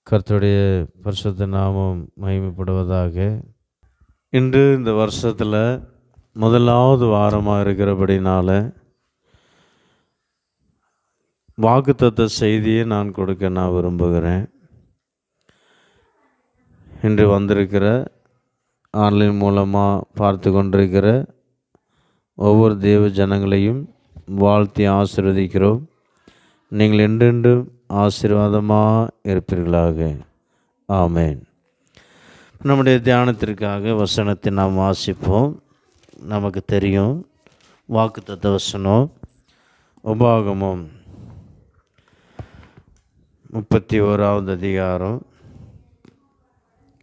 கர்த்தருடைய பரிசுத்த நாமம் மகிமைப்படுவதாக. இன்று இந்த வருஷத்தில் முதலாவது வாரமாக இருக்கிறபடினால வாக்குத்தத்த செய்தியை நான் கொடுக்க விரும்புகிறேன். இன்று வந்திருக்கிற ஆன்லைன் மூலமாக பார்த்து கொண்டிருக்கிற ஒவ்வொரு தேவ ஜனங்களையும் வாழ்த்தி ஆசீர்வதிக்கிறோம். நீங்கள் என்றென்றும் ஆசீர்வாதமாக இருப்பீர்களாக. ஆமேன். நம்முடைய தியானத்திற்காக வசனத்தை நாம் வாசிப்போம். நமக்கு தெரியும் வாக்குத்தத்த வசனம் உபாகமம் 31வது அதிகாரம்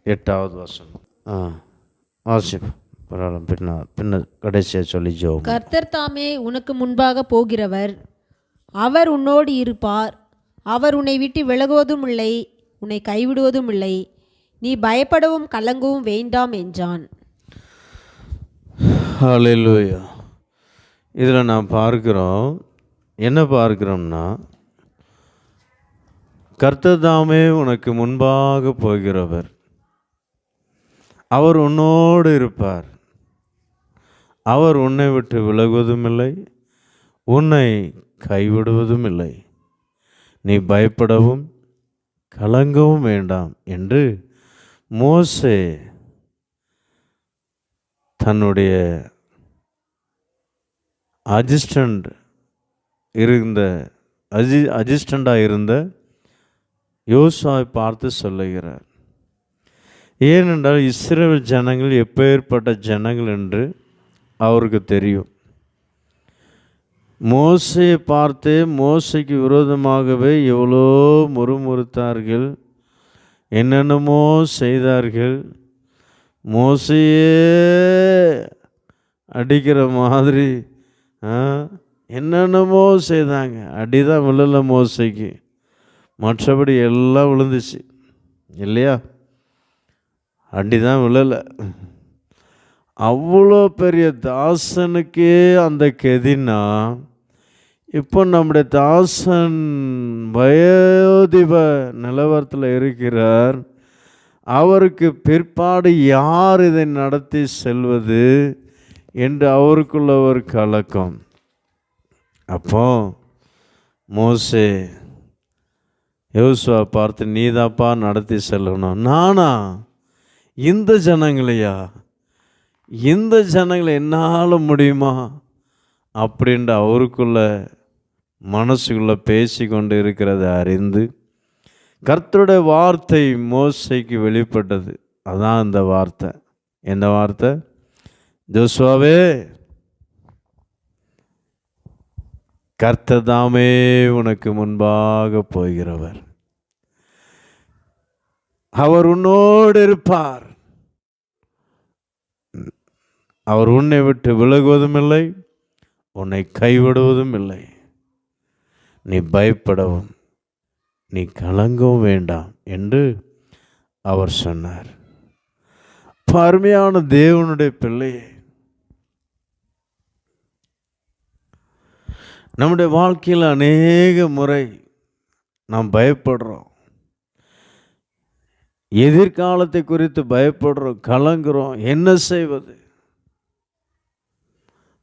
8வது வசனம். வாசிப்போம். பின்ன கடைசியாக சொல்லி ஜெபம். கர்த்தர் தாமே உனக்கு முன்பாக போகிறவர், அவர் உன்னோடு இருப்பார், அவர் உன்னை விட்டு விலகுவதும் இல்லை, உன்னை கைவிடுவதும் இல்லை, நீ பயப்படவும் கலங்கவும் வேண்டாம் என்றான். ஹல்லேலூயா. இதில் நான் பார்க்கிறோம், என்ன பார்க்கிறோம்னா, கர்த்தர் தாமே உனக்கு முன்பாக போகிறவர், அவர் உன்னோடு இருப்பார், அவர் உன்னை விட்டு விலகுவதும் இல்லை, உன்னை கைவிடுவதும் இல்லை, நீ பயப்படவும் கலங்கவும் வேண்டாம் என்று மோசே தன்னுடைய அசிஸ்டண்டாக இருந்த யோசுவாவை பார்த்து சொல்லுகிறார். ஏனென்றால் இஸ்ரவேல் ஜனங்கள் எப்பேற்பட்ட ஜனங்கள் என்று அவருக்கு தெரியும். மோசையை பார்த்து மோசைக்கு விரோதமாகவே எவ்வளோ முறுமுறுத்தார்கள், என்னென்னமோ செய்தார்கள். மோசையே அடிக்கிற மாதிரி என்னென்னமோ செய்தாங்க. அடிதான் விழல மோசைக்கு, மற்றபடி எல்லாம் விழுந்துச்சு இல்லையா? அடிதான் விழலை. அவ்வளோ பெரிய தாசனுக்கே அந்த கெதினா, இப்போ நம்முடைய தாசன் வயோதிப நிலவரத்தில் இருக்கிறார். அவருக்கு பிற்பாடு யார் இதை நடத்தி செல்வது என்று அவருக்குள்ள ஒரு கலக்கம். அப்போ மோசே யோசுவா பார்த்து, நீதாப்பா நடத்தி செல்லணும். நானா? இந்த ஜனங்களையா? இந்த ஜனங்களை என்னால் முடியுமா அப்படின்ட்டு அவருக்குள்ள மனசுக்குள்ளே பேசி கொண்டு இருக்கிறத அறிந்து கர்த்தருடைய வார்த்தை மோசைக்கு வெளிப்பட்டது. அதான் இந்த வார்த்தை. எந்த வார்த்தை? யோசுவாவே, கர்த்தர் தாமே உனக்கு முன்பாக போகிறவர், அவர் உன்னோடு இருப்பார், அவர் உன்னை விட்டு விலகுவதும் இல்லை, உன்னை கைவிடுவதும் இல்லை, நீ பயப்படவும் நீ கலங்கவும் வேண்டாம் என்று அவர் சொன்னார். அருமையான தேவனுடைய பிள்ளையே, நம்முடைய வாழ்க்கையில் அநேக முறை நாம் பயப்படுறோம், எதிர்காலத்தை குறித்து பயப்படுறோம், கலங்குறோம். என்ன செய்வது?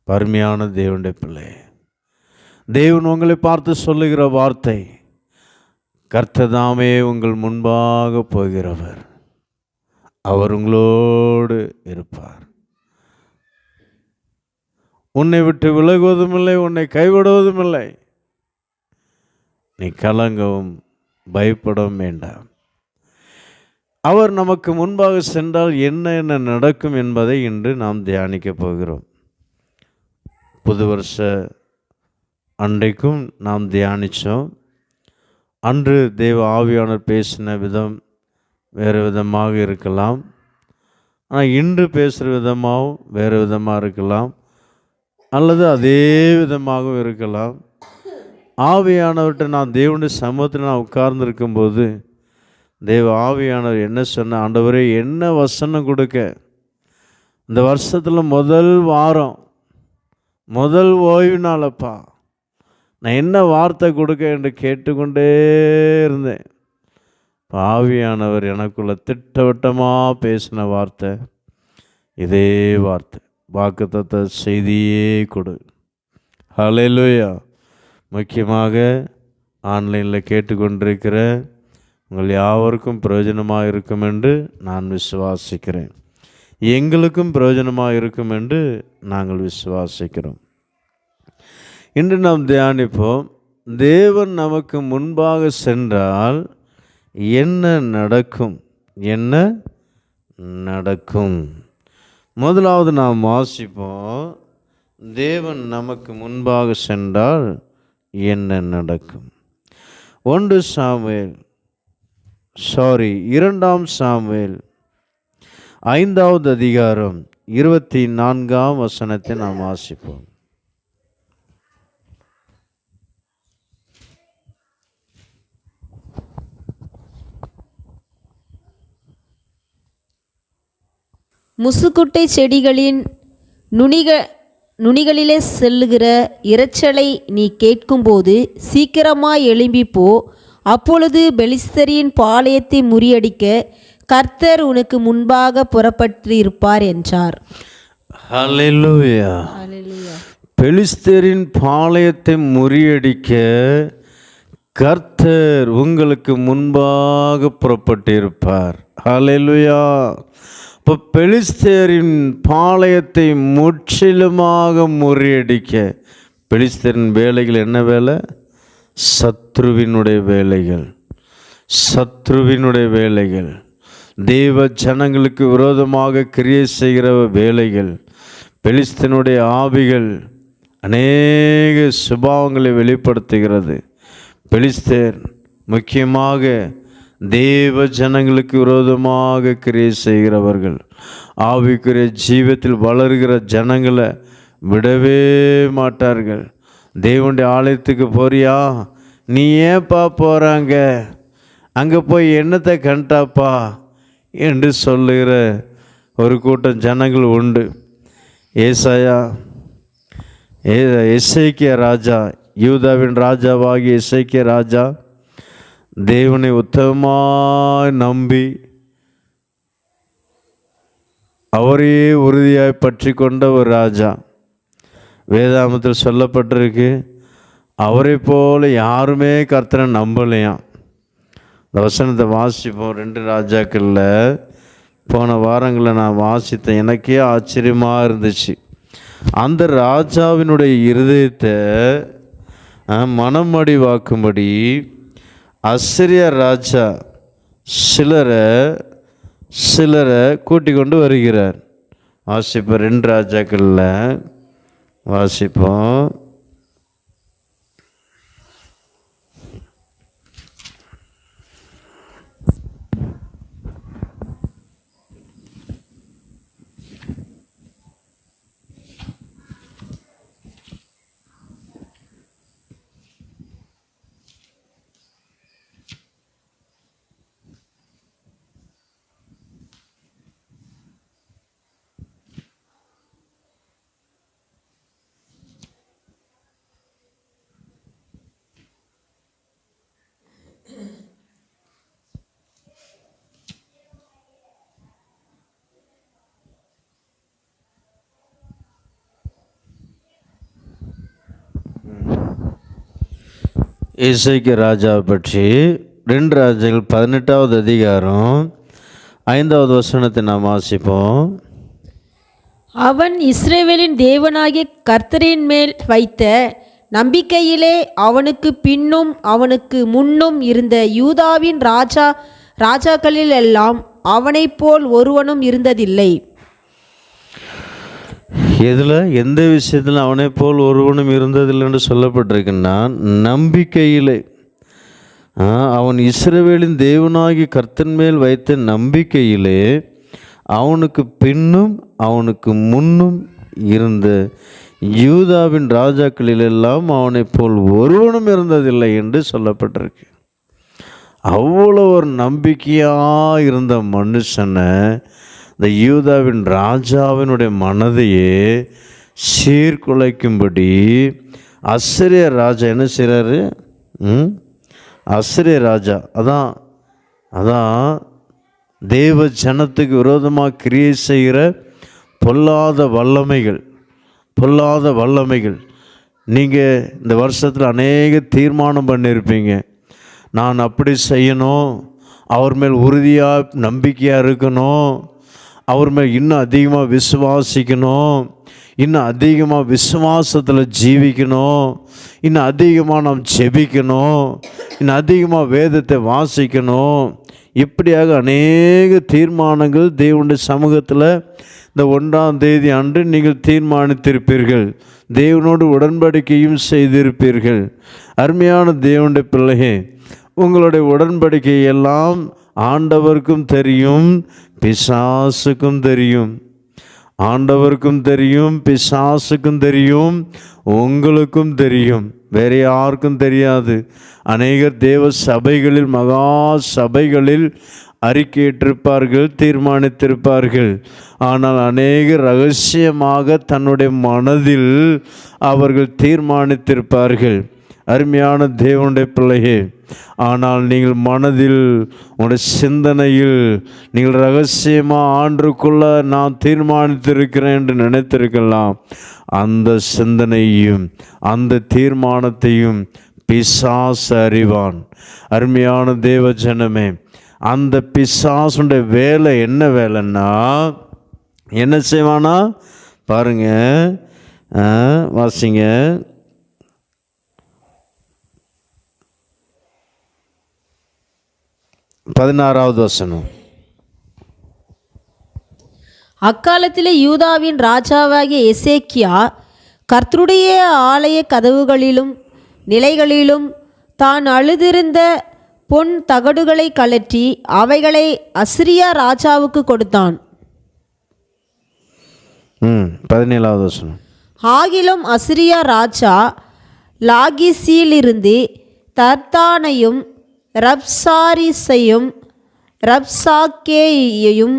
அருமையான தேவனுடைய பிள்ளை, தேவன் உங்களை பார்த்து சொல்லுகிற வார்த்தை, கர்த்தர் தாமே உங்கள் முன்பாக போகிறவர், அவர் உங்களோடு இருப்பார், உன்னை விட்டு விலகுவதும் இல்லை, உன்னை கைவிடுவதும் இல்லை, நீ கலங்கவும் பயப்படவும் வேண்டாம். அவர் நமக்கு முன்பாக சென்றால் என்ன என்ன நடக்கும் என்பதை இன்று நாம் தியானிக்க போகிறோம். புது வருஷ அன்றைக்கும் நாம் தியானித்தோம். அன்று தேவ ஆவியானவர் பேசின விதம் வேறு விதமாக இருக்கலாம், ஆனால் இன்று பேசுகிற விதமாகவும் வேறு விதமாக இருக்கலாம், அல்லது அதே விதமாகவும் இருக்கலாம். ஆவியானவர்கிட்ட நான் தேவனுடைய சமூகத்தில் நான் உட்கார்ந்துருக்கும்போது தேவ ஆவியானவர் என்ன சொன்ன, ஆண்டவரே என்ன வசனம் கொடுக்க, இந்த வருஷத்தில் முதல் வாரம் முதல் ஓய்வு நாளப்பா, நான் என்ன வார்த்தை கொடுக்க என்று கேட்டுக்கொண்டே இருந்தேன். ஆவியானவர் எனக்குள்ள திட்டவட்டமாக பேசின வார்த்தை இதே வார்த்தை, வாக்குத்தத்த செய்தியே கொடு. ஹல்லேலூயா. முக்கியமாக ஆன்லைனில் கேட்டுக்கொண்டிருக்கிற உங்கள் யாவருக்கும் பிரயோஜனமாக இருக்கும் என்று நான் விசுவாசிக்கிறேன். எங்களுக்கும் பிரயோஜனமாக இருக்கும் என்று நாங்கள் விசுவாசிக்கிறோம். இன்று நாம் தியானிப்போம், தேவன் நமக்கு முன்பாக சென்றால் என்ன நடக்கும்? என்ன நடக்கும்? முதலாவது நாம் வாசிப்போம், தேவன் நமக்கு முன்பாக சென்றால் என்ன நடக்கும்? 2 சாமுவேல் 5வது அதிகாரம் 24ஆம் வசனத்தை நாம் வாசிப்போம். முசுக்குட்டை செடிகளின் நுனிகளிலே செல்லுகிற இரைச்சலை நீ கேட்கும்போது சீக்கிரமாய் எழும்பி போ. அப்பொழுது பெலிஸ்தரின் பாளையத்தை முறியடிக்க கர்த்தர் உனக்கு முன்பாக புறப்பட்டிருப்பார் என்றார். ஹல்லேலூயா. பெலிஸ்தரின் பாளையத்தை முறியடிக்க கர்த்தர் உங்களுக்கு முன்பாக புறப்பட்டிருப்பார். ஹல்லேலூயா. இப்போ பெலிஸ்தரின் பாளையத்தை முற்றிலுமாக முறியடிக்க, பெலிஸ்தரின் வேலைகள் என்ன வேலை? சத்ருவினுடைய வேலைகள். சத்ருவினுடைய வேலைகள், தேவ ஜனங்களுக்கு விரோதமாக கிரியை செய்கிற வேலைகள். பெலிஸ்தனுடைய ஆவிகள் அநேக சுபாவங்களை வெளிப்படுத்துகிறது. பெலிஸ்தர் முக்கியமாக தேவ ஜனங்களுக்கு விரோதமாக கிரியை செய்கிறவர்கள். ஆவிக்குரிய ஜீவத்தில் வளர்கிற ஜனங்களை விடவே மாட்டார்கள். தேவனுடைய ஆலயத்துக்கு போறியா? நீ ஏன்ப்பா போகிறாங்க? அங்கே போய் என்னத்தை கண்டாப்பா என்று சொல்லுகிற ஒரு கூட்டம் ஜனங்கள் உண்டு. எசேக்கியா ராஜா, யூதாவின் ராஜாவாகிய எசேக்கியா ராஜா தேவனை உத்தமமாய் நம்பி அவரையே உறுதியாய் பற்றி கொண்ட ஒரு ராஜா. வேதாமத்தில் சொல்லப்பட்டிருக்கு, அவரை போல யாருமே கர்த்தரை நம்பலையாம். இந்த வசனத்தை வாசிப்போம். 2 ராஜாக்களில் போன வாரங்களில் நான் வாசித்தேன். எனக்கே ஆச்சரியமாக இருந்துச்சு. அந்த ராஜாவினுடைய இருதயத்தை மனமடிவாக்கும்படி அசிரிய ராஜா சிலரை கூட்டிக் கொண்டு வருகிறார். வாசிப்போம். 2 ராஜாக்களில் வாசிப்போம். எசேக்கியா ராஜாவை பற்றி 2 ராஜாக்கள் 18வது அதிகாரம் 5வது வசனத்தை நாம் வாசிப்போம். அவன் இஸ்ரவேலின் தேவனாகிய கர்த்தரின் மேல் வைத்த நம்பிக்கையிலே அவனுக்கு பின்னும் அவனுக்கு முன்னும் இருந்த யூதாவின் ராஜாக்களிலெல்லாம் அவனைப் போல் ஒருவனும் இருந்ததில்லை. எதில், எந்த விஷயத்தில் அவனை போல் ஒருவனும் இருந்ததில்லை என்று சொல்லப்பட்டிருக்குன்னா, நம்பிக்கையிலே. அவன் இஸ்ரவேலின் தேவனாகி கர்த்தன் மேல் வைத்த நம்பிக்கையிலே அவனுக்கு பின்னும் அவனுக்கு முன்னும் இருந்த யூதாவின் ராஜாக்களிலெல்லாம் அவனை போல் ஒருவனும் இருந்ததில்லை என்று சொல்லப்பட்டிருக்கு. அவ்வளோ ஒரு நம்பிக்கையாக இருந்த மனுஷனை இந்த யூதாவின் ராஜாவினுடைய மனதையே சீர்குலைக்கும்படி அசிரிய ராஜா என்ன செய்கிறாரு? அசிரிய ராஜா, அதான் அதான் தேவ ஜனத்துக்கு விரோதமாக கிரியை செய்கிற பொல்லாத வல்லமைகள். நீங்கள் இந்த வருஷத்தில் அநேக தீர்மானம் பண்ணியிருப்பீங்க. நான் அப்படி செய்யணும், அவர் மேல் உறுதியாக நம்பிக்கையாக இருக்கணும், அவர் மேல் இன்னும் அதிகமாக விசுவாசிக்கணும், இன்னும் அதிகமாக விசுவாசத்தில் ஜீவிக்கணும், இன்னும் அதிகமாக நாம் ஜெபிக்கணும், இன்னும் அதிகமாக வேதத்தை வாசிக்கணும். இப்படியாக அநேக தீர்மானங்கள் தேவனுடைய சமூகத்தில் இந்த 1ஆம் தேதி அன்று நீங்கள் தீர்மானித்திருப்பீர்கள். தேவனோடு உடன்படிக்கையும் செய்திருப்பீர்கள். அருமையான தேவனுடைய பிள்ளையே, உங்களுடைய உடன்படிக்கை எல்லாம் ஆண்டவருக்கும் தெரியும், பிசாசுக்கும் தெரியும். ஆண்டவருக்கும் தெரியும், பிசாசுக்கும் தெரியும், உங்களுக்கும் தெரியும், வேறு யாருக்கும் தெரியாது. அநேகர் தேவ சபைகளில், மகா சபைகளில் அறிக்கையிட்டிருப்பார்கள், தீர்மானித்திருப்பார்கள். ஆனால் அநேகர் ரகசியமாக தன்னுடைய மனதில் அவர்கள் தீர்மானித்திருப்பார்கள். அருமையான தேவனுடைய பிள்ளையே, ஆனால் நீங்கள் மனதில், உங்களுடைய சிந்தனையில் நீங்கள் ரகசியமாக ஆண்டுக்குள்ள நான் தீர்மானித்திருக்கிறேன் என்று நினைத்திருக்கலாம். அந்த சிந்தனையும் அந்த தீர்மானத்தையும் பிசாசு அறிவான். அருமையான தேவ ஜனமே, அந்த பிசாசுடைய வேலை என்ன வேலைன்னா என்ன செய்வானா பாருங்க, வாசிங்க. 16வது வசனம். அக்காலத்திலே யூதாவின் ராஜாவாகிய எசேக்கியா கர்த்தருடைய ஆலய கதவுகளிலும் நிலைகளிலும் தான் அழுதிருந்த பொன் தகடுகளை கழற்றி அவைகளை அசிரியா ராஜாவுக்கு கொடுத்தான். 17வது வசனம். ஆகிலும் அசிரியா ராஜா லாகிசியிலிருந்து தர்த்தானையும் ரப்சாரிஸையும் ரப்சாக்கேயையும்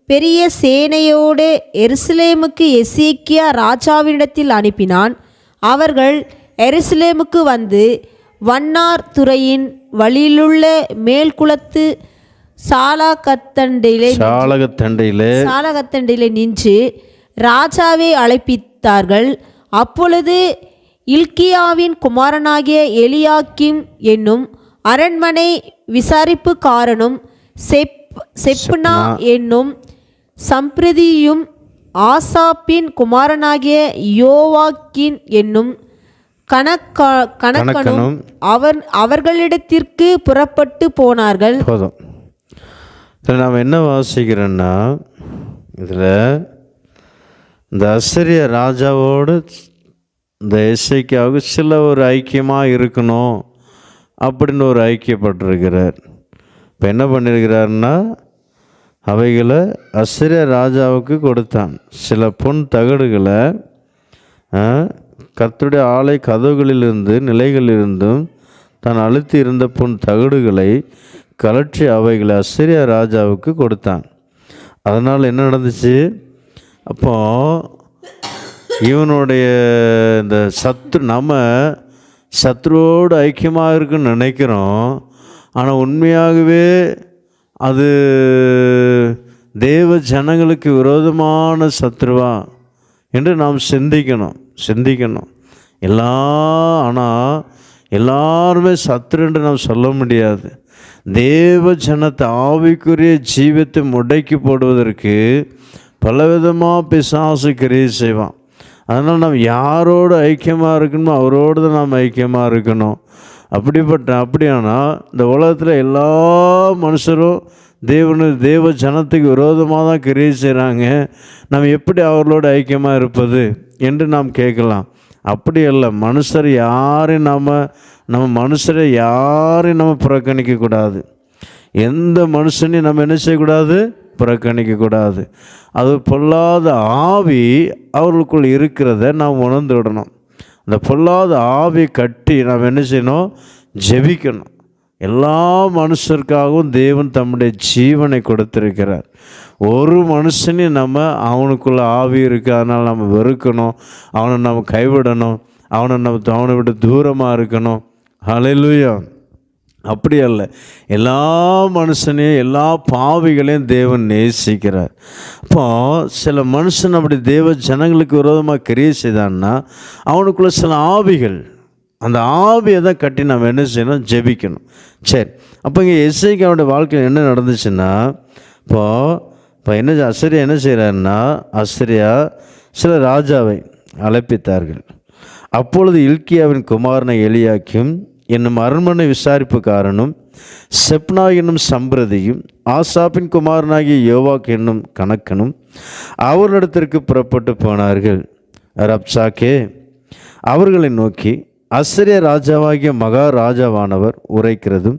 பெரிய சேனையோடு எருசலேமுக்கு எசேக்கியா ராஜாவினிடத்தில் அனுப்பினான். அவர்கள் எருசலேமுக்கு வந்து வண்ணார் துறையின் வழியிலுள்ள மேல்குளத்து சாலகத்தண்டிலே நின்று ராஜாவை அழைப்பித்தார்கள். அப்பொழுது இல்கியாவின் குமாரனாகிய எலியாக்கிம் என்னும் அரண்மனை விசாரிப்புக்காரனும் செப்னா என்னும் சம்பிரதியும் ஆசாப்பின் குமாரனாகிய யோவாக்கின் என்னும் கணக்கனும் அவர்களிடத்திற்கு புறப்பட்டு போனார்கள். போதும். இதில் நாம் என்ன வாசிக்கிறோன்னா, இதில் இந்த அசிரிய ராஜாவோடு இந்த எசேக்கியாவுக்கு சில ஒரு ஐக்கியமாக இருக்கணும் அப்படின்னு ஒரு ஐக்கியப்பட்டிருக்கிறார். இப்போ என்ன பண்ணியிருக்கிறாருன்னா, அவைகளை அசிரிய ராஜாவுக்கு கொடுத்தான். சில பொன் தகடுகளை கர்த்தருடைய ஆலய கதவுகளிலிருந்து நிலைகளிலிருந்தும் தான் அழுத்தி இருந்த பொன் தகடுகளை கலற்றி அவைகளை அசிரிய ராஜாவுக்கு கொடுத்தான். அதனால் என்ன நடந்துச்சு, அப்போ இவனுடைய இந்த நம்ம சத்ருவோடு ஐக்கியமாக இருக்குன்னு நினைக்கிறோம். ஆனால் உண்மையாகவே அது தேவ ஜனங்களுக்கு விரோதமான சத்ருவா என்று நாம் சிந்திக்கணும். ஆனால் எல்லாருமே சத்ரு என்று நாம் சொல்ல முடியாது. தேவ ஜனத்தை ஆவிக்குரிய ஜீவத்தை முடக்கி போடுவதற்கு பலவிதமாக பிசாசு கிரியை செய்வான். அதனால் நாம் யாரோடு ஐக்கியமாக இருக்கணுமோ அவரோடு தான் நாம் ஐக்கியமாக இருக்கணும். அப்படியானால் இந்த உலகத்தில் எல்லா மனுஷரும் தேவ ஜனத்துக்கு விரோதமாக தான் கிரியை செய்கிறாங்க. நம்ம எப்படி அவர்களோடு ஐக்கியமாக இருப்பது என்று நாம் கேட்கலாம். அப்படி அல்ல. மனுஷரை யாரையும் நம்ம புறக்கணிக்கக்கூடாது. எந்த மனுஷனையும் நம்ம என்ன செய்யக்கூடாது, புறக்கணிக்கக்கூடாது. அது பொல்லாத ஆவி அவர்களுக்குள் இருக்கிறத நாம் உணர்ந்து விடணும். அந்த பொல்லாத ஆவி கட்டி நாம் என்ன செய்யணும், ஜெபிக்கணும். எல்லா மனுஷருக்காகவும் தேவன் தம்முடைய ஜீவனை கொடுத்திருக்கிறார். ஒரு மனுஷனையும் அவனுக்குள்ள ஆவி இருக்கு, அதனால் நம்ம வெறுக்கணும், அவனை நம்ம கைவிடணும், அவனை விட்டு தூரமாக இருக்கணும். ஹல்லேலூயா. அப்படி அல்ல, எல்லா மனுஷனையும் எல்லா பாவிகளையும் தேவன் நேசிக்கிறார். அப்போ சில மனுஷன் அப்படி தேவ ஜனங்களுக்கு விரோதமாக கிரியை செய்தான்னா அவனுக்குள்ள சில ஆவிகள், அந்த ஆவியை தான் கட்டி நம்ம என்ன செய்யணும்? ஜெபிக்கணும். சரி, அப்போ இங்கே எசேக்கியாவுடைய வாழ்க்கையில் என்ன நடந்துச்சுன்னா, இப்போ என்ன அசரியா என்ன செய்கிறாருன்னா, அசரியா சில ராஜாவை அழைப்பித்தார்கள். அப்பொழுது இல்க்கியாவின் குமாரனை எலியாக்கியும் என்னும் அரண்மனை விசாரிப்புக்காரனும் செப்னா என்னும் சம்பிரதியும் ஆசாப்பின் குமாரனாகிய யோவாக் என்னும் கணக்கனும் அவர்களிடத்திற்கு புறப்பட்டு போனார்கள். ரப்சாக்கே அவர்களை நோக்கி, அசரிய ராஜாவாகிய மகாராஜாவானவர் உரைக்கிறதும்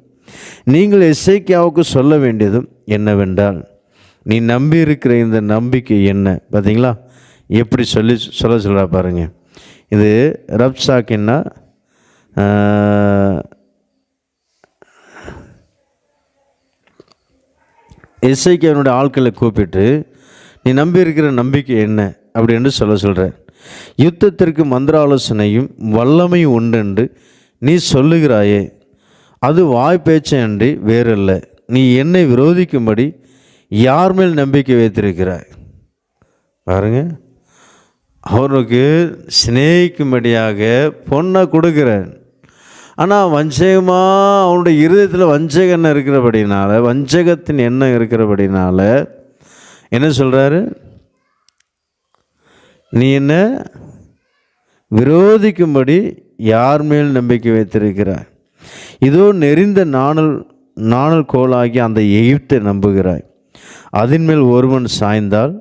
நீங்கள் எசேக்கியாவுக்கு சொல்ல வேண்டியதும் என்னவென்றால், நீ நம்பி இருக்கிற இந்த நம்பிக்கை என்ன? பார்த்தீங்களா எப்படி சொல்ல பாருங்க. இது ரப்சாக்கின்னா எசேக்கியாவினுடைய ஆட்களை கூப்பிட்டு, நீ நம்பி இருக்கிற நம்பிக்கை என்ன அப்படின்னு சொல்கிறார். யுத்தத்திற்கு மந்திர ஆலோசனையும் வல்லமையும் உண்டென்று நீ சொல்லுகிறாயே, அது வாய்ப்பேச்சை அன்றி வேறல்ல. நீ என்னை விரோதிக்கும்படி யார் மேல் நம்பிக்கை வைத்திருக்கிறாய்? பாருங்க, அவனுக்கு சிநேகிக்கும்படியாக பொண்ணை கொடுக்குறார். ஆனால் வஞ்சகமாக அவனுடைய இருதயத்தில் வஞ்சக எண்ணம் இருக்கிறபடினால, வஞ்சகத்தின் எண்ணம் இருக்கிறபடினால என்ன சொல்கிறாரு? நீ என்ன விரோதிக்கும்படி யார் மேல் நம்பிக்கை வைத்திருக்கிறாய்? இதோ நெறிந்த நாணல் கோலாகி அந்த எகிப்தை நம்புகிறாய். அதன் மேல் ஒருவன் சாய்ந்தால்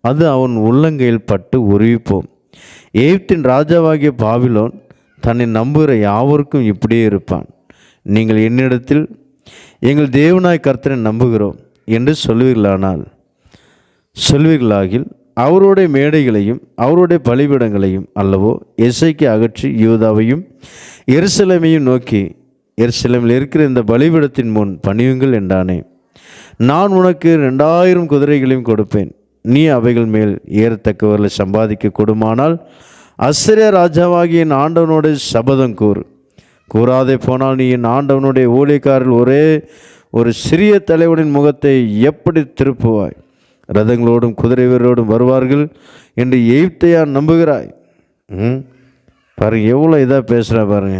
அது அவன் உள்ளங்கையில் பட்டு உருவிப்போம். எகிப்தின் ராஜாவாகிய பாபிலோன் தன்னை நம்புகிற யாவருக்கும் இப்படியே இருப்பான். நீங்கள் என்னிடத்தில் எங்கள் தேவனாய் கர்த்தரை நம்புகிறோம் என்று சொல்வீர்களாகில் அவருடைய மேடைகளையும் அவருடைய பலிபீடங்களையும் அல்லவோ எசேக்கியா அகற்றி யூதாவையும் எருசலேமையும் நோக்கி, எருசலேமில் இருக்கிற இந்த பலிபீடத்தின் முன் பணியுங்கள் என்றானே. நான் உனக்கு 2000 குதிரைகளையும் கொடுப்பேன். நீ அவைகள் மேல் ஏறத்தக்கவர்களை சம்பாதிக்க கொடுமானால் அசரியா ராஜாவாகிய என் ஆண்டவனுடைய சபதம் கூறாதே போனால் நீ என் ஆண்டவனுடைய ஊழியக்காரில் ஒரே ஒரு சிறிய தலைவனின் முகத்தை எப்படி திருப்புவாய்? ரதங்களோடும் குதிரை வீரரோடும் வருவார்கள் என்று எகிப்தையா நம்புகிறாய்? பாருங்க, எவ்வளோ இதாக பேசுகிறா பாருங்க.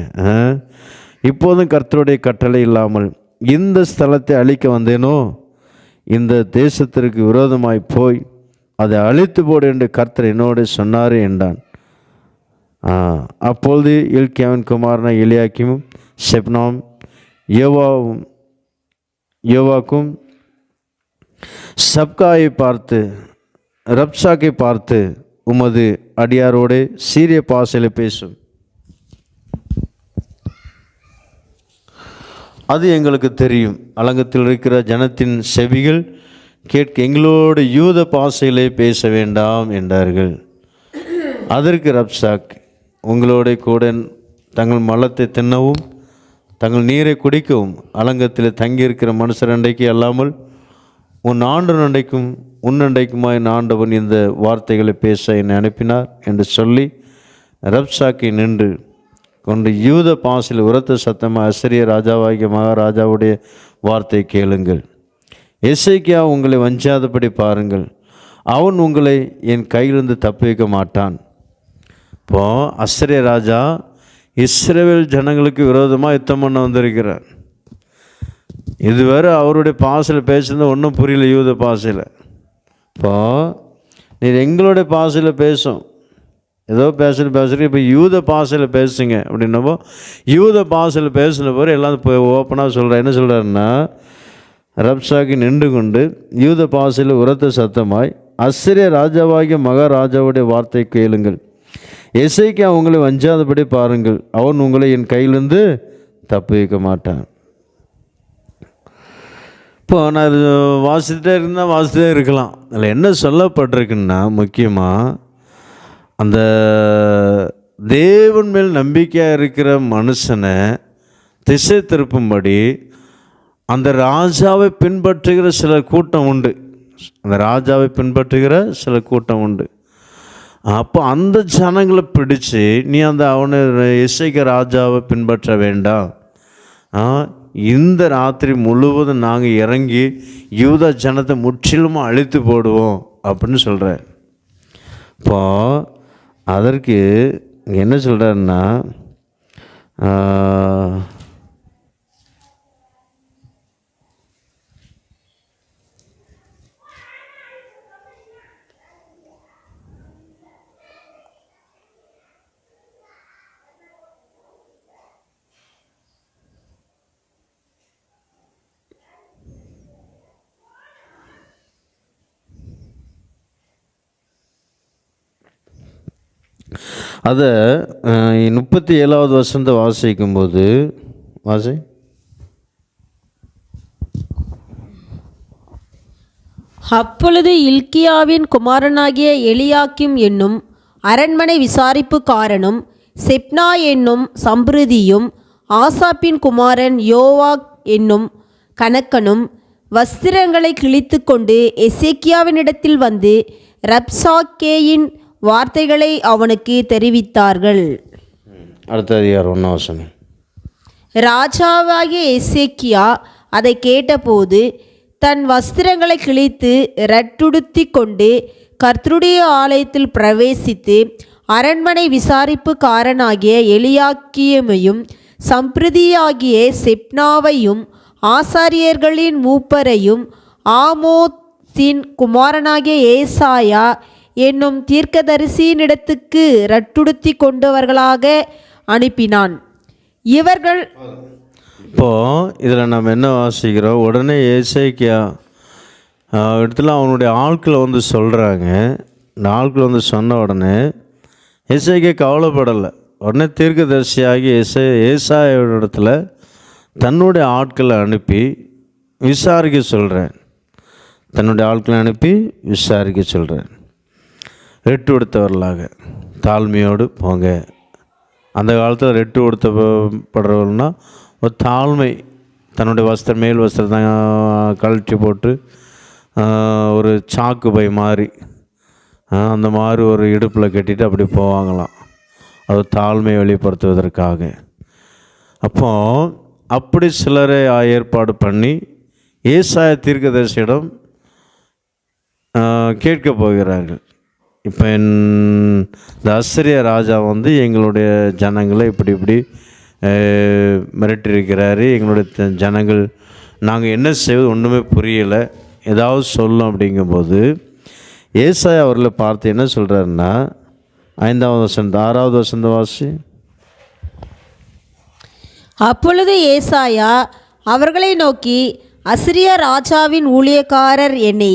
இப்போதும் கர்த்தருடைய கட்டளை இல்லாமல் இந்த ஸ்தலத்தை அழிக்க வந்தேனோ? இந்த தேசத்திற்கு விரோதமாய் போய் அதை அழித்து போடு என்று கர்த்தர் என்னோடு சொன்னாரே என்றான். அப்பொழுது இல்க்கியாவின் குமாரனை எலியாக்கியும் செப்னாம் யோவாக்கும் சப்காயை பார்த்து ரப்சாக்கை பார்த்து, உமது அடியாரோடு சீரிய பாசையில் பேசும், அது எங்களுக்கு தெரியும். அலங்கத்தில் இருக்கிற ஜனத்தின் செவிகள் கேட்க எங்களோடு யூத பாசையிலே பேச வேண்டாம் என்றார்கள். அதற்கு ரப்சாக், உங்களோட கூட தங்கள் மலத்தை தின்னவும் தங்கள் நீரை குடிக்கவும் அலங்கத்தில் தங்கியிருக்கிற மனுஷர் அண்டைக்கு அல்லாமல் உன் ஆண்டவன் அண்டைக்கும் உன்னண்டைக்குமாய் என் ஆண்டவன் இந்த வார்த்தைகளை பேச என்னை அனுப்பினார் என்று சொல்லி ரப்சாக்கை நின்று கொண்டு யூத பாசில் உரத்த சத்தமாக, அசரிய ராஜாவாகிய மகாராஜாவுடைய வார்த்தை கேளுங்கள். எசேக்கியா உங்களை வஞ்சாதபடி பாருங்கள், அவன் உங்களை என் கையிலிருந்து தப்பி வைக்க மாட்டான். இப்போ அசரிய ராஜா இஸ்ரவேல் ஜனங்களுக்கு விரோதமாக யுத்தம் பண்ண வந்திருக்கிறார். இதுவரை அவருடைய பாசையில் பேசுறது ஒன்றும் புரியல, யூத பாசையில். இப்போ நீ எங்களுடைய பாசையில் பேசும், ஏதோ பேசுகிறீங்க, இப்போ யூத பாசையில் பேசுங்க அப்படின்னப்போ யூத பாசையில் பேசின பிறகு எல்லாம் இப்போ ஓப்பனாக சொல்கிறேன். என்ன சொல்கிறாருன்னா, ரப்சாக்கி நின்று கொண்டு யூத பாசையில் உரத்த சத்தமாய், அசரிய ராஜாவாகிய மகாராஜாவுடைய வார்த்தை கேளுங்கள். எசேக்கியா உங்களை வஞ்சாதபடி பாருங்கள், அவன் உங்களை என் கையிலிருந்து தப்பி வைக்க மாட்டான். இப்போ நான் இது வாசிட்டே இருக்கலாம். அதில் என்ன சொல்லப்பட்டிருக்குன்னா, முக்கியமாக அந்த தேவன் மேல் நம்பிக்கையாக இருக்கிற மனுஷனை திசை திருப்பும்படி அந்த ராஜாவை பின்பற்றுகிற சில கூட்டம் உண்டு. அந்த ராஜாவை பின்பற்றுகிற சில கூட்டம் உண்டு. அப்போ அந்த ஜனங்களை பிடிச்சு, நீ அவனை எசேக்கியா ராஜாவை பின்பற்ற வேண்டாம், இந்த ராத்திரி முழுவதும் நாங்கள் இறங்கி யூதா ஜனத்தை முற்றிலுமாக அழித்து போடுவோம் அப்படின்னு சொல்கிறார். இப்போ அதற்கு என்ன சொல்கிறாருன்னா, அதை 37வது வசனத்தை வாசிக்கும்போது வாசி. அப்பொழுது இல்க்கியாவின் குமாரனாகிய எலியாக்கிம் என்னும் அரண்மனை விசாரிப்புக்காரனும் செப்னா என்னும் சம்பிருதியும் ஆசாப்பின் குமாரன் யோவாக் என்னும் கணக்கனும் வஸ்திரங்களை கிழித்து கொண்டு எசேக்கியாவினிடத்தில் வந்து ரப்சாக்கேயின் வார்த்தைகளை அவனுக்கு தெரிவித்தார்கள். அடுத்த அதிகாரம் 1 வசனம். ராஜாவாகிய எசேக்கியா அதை கேட்டபோது தன் வஸ்திரங்களை கிழித்து ரட்டுடுத்தி கொண்டு கர்த்தருடைய ஆலயத்தில் பிரவேசித்து அரண்மனை விசாரிப்புக்காரனாகிய எலியாக்கியமையும் சம்பிரதியாகிய செப்னாவையும் ஆசாரியர்களின் மூப்பரையும் ஆமோத்தின் குமாரனாகிய ஏசாயா என்னும் தீர்க்கதரிசியினிடத்துக்கு ரட்டுடுத்தி கொண்டவர்களாக அனுப்பினான். இவர்கள் இப்போது இதில் நம்ம என்ன வாசிக்கிறோம், உடனே எசேக்கியா இடத்துல அவனுடைய ஆட்களை வந்து சொல்கிறாங்க. இந்த ஆட்கள் வந்து சொன்ன உடனே எசேக்கியா கவலைப்படலை. உடனே தீர்க்கதரிசியாகி ஏசாயோட இடத்துல தன்னுடைய ஆட்களை அனுப்பி விசாரிக்க சொல்கிறேன். தன்னுடைய ஆட்களை அனுப்பி விசாரிக்க சொல்கிறேன். ரெட்டு கொடுத்தவர்களாக தாழ்மையோடு போங்க. அந்த காலத்தில் ரெட்டு கொடுத்தப்படுறவர்கள்னா ஒரு தாழ்மை, தன்னுடைய வஸ்திரம் மேல் வஸ்திரத்தை கழட்டி போட்டு ஒரு சாக்கு பை மாதிரி அந்த மாதிரி ஒரு இடுப்பில் கட்டிட்டு அப்படி போவாங்களாம். அது தாழ்மையை வெளிப்படுத்துவதற்காக. அப்போது அப்படி சிலரை ஏற்பாடு பண்ணி ஏசாயா தீர்க்கதரிசியிடம் கேட்க போகிறார்கள். இப்போ இந்த அசரிய ராஜா வந்து எங்களுடைய ஜனங்களை இப்படி மிரட்டியிருக்கிறாரு. எங்களுடைய ஜனங்கள் நாங்கள் என்ன செய்வது ஒன்றுமே புரியலை, ஏதாவது சொல்லும். அப்படிங்கும்போது ஏசாயா அவர்களை பார்த்து என்ன சொல்கிறாருன்னா, 5வது வசனம் 6வது வசந்த வாசி. அப்பொழுது ஏசாயா அவர்களை நோக்கி, அசிரிய ராஜாவின் ஊழியக்காரர் என்னை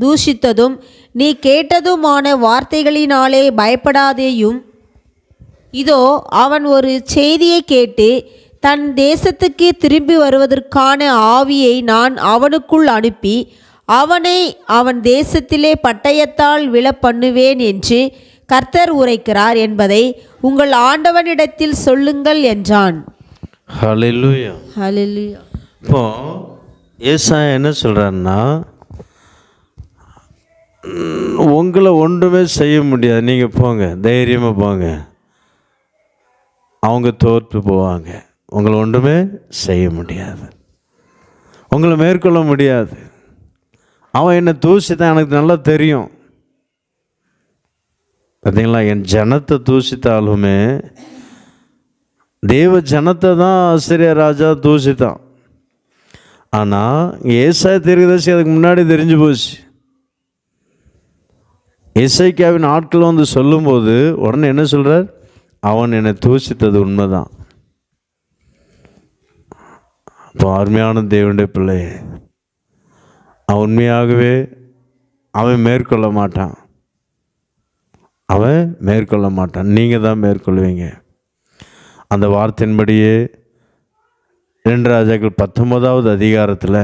தூஷித்ததும் நீ கேட்டதுமான வார்த்தைகளினாலே பயப்படாதேயும். இதோ அவன் ஒரு செய்தியை கேட்டு தன் தேசத்துக்கு திரும்பி வருவதற்கான ஆவியை நான் அவனுக்குள் அனுப்பி அவனை அவன் தேசத்திலே பட்டயத்தால் விழப்பண்ணுவேன் என்று கர்த்தர் உரைக்கிறார் என்பதை உங்கள் ஆண்டவனிடத்தில் சொல்லுங்கள் என்றான். ஹல்லேலூயா, ஹல்லேலூயா. இப்போ ஏசாயா என்ன சொல்கிறாருன்னா, உங்களை ஒன்றுமே செய்ய முடியாது, நீங்கள் போங்க, தைரியமாக போங்க, அவங்க தோற்று போவாங்க, உங்களை ஒன்றுமே செய்ய முடியாது, உங்களை மேற்கொள்ள முடியாது. அவன் என்னை தூசித்தான், எனக்கு நல்லா தெரியும். பார்த்தீங்களா, என் ஜனத்தை தூசித்தாலுமே தேவ ஜனத்தை தான் அசரிய ராஜா தூசித்தான். ஆனால் ஏசாயா தீர்க்கதரிசி அதுக்கு முன்னாடி தெரிஞ்சு போச்சு. எசேக்கியாவின் ஆட்கள் வந்து சொல்லும்போது உடனே என்ன சொல்கிறார், அவன் என்னை தூசித்தது உண்மைதான். இப்போ அருமையான தேவனுடைய பிள்ளை, அவன் உண்மையாகவே அவன் மேற்கொள்ள மாட்டான், நீங்கள் தான் மேற்கொள்வீங்க. அந்த வார்த்தையின்படியே 2 ராஜாக்கள் 19வது அதிகாரத்தில்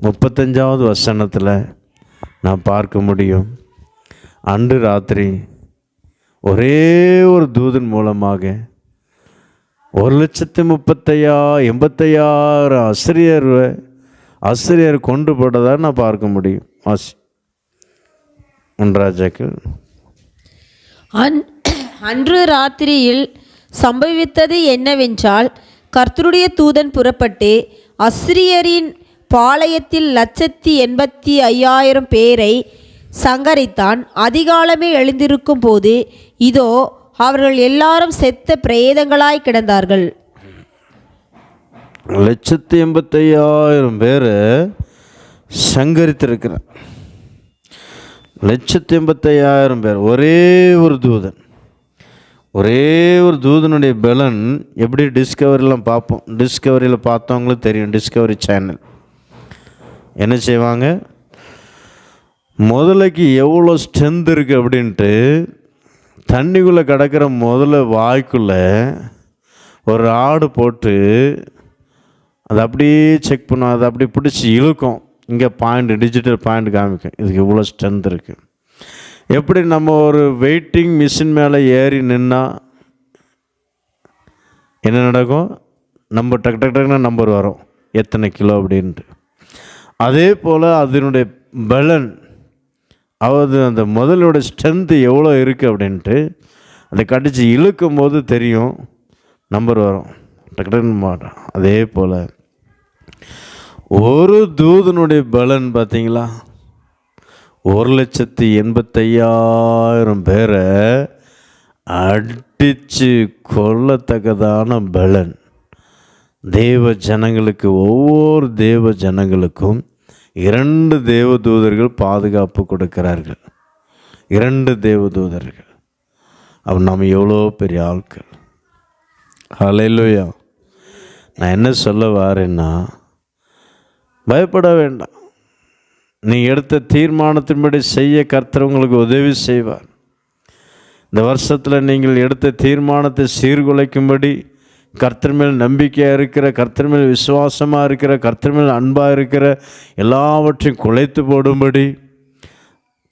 35வது வசனத்தில் நான் பார்க்க முடியும். அன்று ராத்திரி ஒரே ஒரு தூதன் மூலமாக 1,35,000 அசிரியர் கொண்டு போட்டதாக நான் பார்க்க முடியும். 1 ராஜாக்கள். அன்று ராத்திரியில் சம்பவித்தது என்னவென்றால், கர்த்தருடைய தூதன் புறப்பட்டு அஸ்ரியரின் பாளையத்தில் 185,000 பேரை சங்கரித்தான். அதிகாலமே எழுந்திருக்கும் போது இதோ அவர்கள் எல்லாரும் செத்த பிரேதங்களாய் கிடந்தார்கள். 185,000 பேரை சங்கரித்திருக்கிறார். 185,000 பேர். ஒரே ஒரு தூதனுடைய பலன் எப்படி டிஸ்கவரிலாம் பார்ப்போம். டிஸ்கவரியில் பார்த்தவங்களும் தெரியும். டிஸ்கவரி சேனல் என்ன செய்வாங்க, முதலைக்கு எவ்வளோ ஸ்ட்ரென்த் இருக்குது அப்படின்ட்டு தண்ணிக்குள்ளே கிடக்கிற முதல்ல வாய்க்குள்ளே ஒரு ஆடு போட்டு அதை அப்படியே செக் பண்ணும். அதை அப்படி பிடிச்சி இழுக்கும். இங்கே டிஜிட்டல் பாயிண்ட் காமிக்கும், இதுக்கு இவ்வளோ ஸ்ட்ரென்த் இருக்குது. எப்படி நம்ம ஒரு வெயிட்டிங் மிஷின் மேலே ஏறி நின்னால் என்ன நடக்கும், நம்ம டக்குன்னு நம்பர் வரும் எத்தனை கிலோ அப்படின்ட்டு. அதே போல் அதனுடைய பலன், அதாவது அந்த முதலோட ஸ்ட்ரென்த்து எவ்வளோ இருக்குது அப்படின்ட்டு அதை கடிச்சு இழுக்கும் போது தெரியும், நம்பர் வரும் டக்குன்னு மாட்டோம். அதே போல் ஒரு தூதனுடைய பலன் பார்த்தீங்களா, 1,85,000 பேரை அடித்து கொள்ளத்தக்கதான பலன் தேவ ஜனங்களுக்கு. ஒவ்வொரு தேவ ஜனங்களுக்கும் 2 தேவதூதர்கள் பாதுகாப்பு கொடுக்கிறார்கள். 2 தேவதூதர்கள். அவன் நம்ம எவ்வளோ பெரிய ஆட்கள். ஹல்லேலூயா. நான் என்ன சொல்ல வாரேன்னா, பயப்பட வேண்டாம். நீ எடுத்த தீர்மானத்தின்படி செய்ய கர்த்தர் உங்களுக்கு உதவி செய்வார். இந்த வருஷத்தில் நீங்கள் எடுத்த தீர்மானத்தை சீர்குலைக்கும்படி, கர்த்தர் மேல் நம்பிக்கையாக இருக்கிற, கர்த்தர் மேல் விசுவாசமாக இருக்கிற, கர்த்தர் மேல் அன்பாக இருக்கிற எல்லாவற்றையும் குலைத்து போடும்படி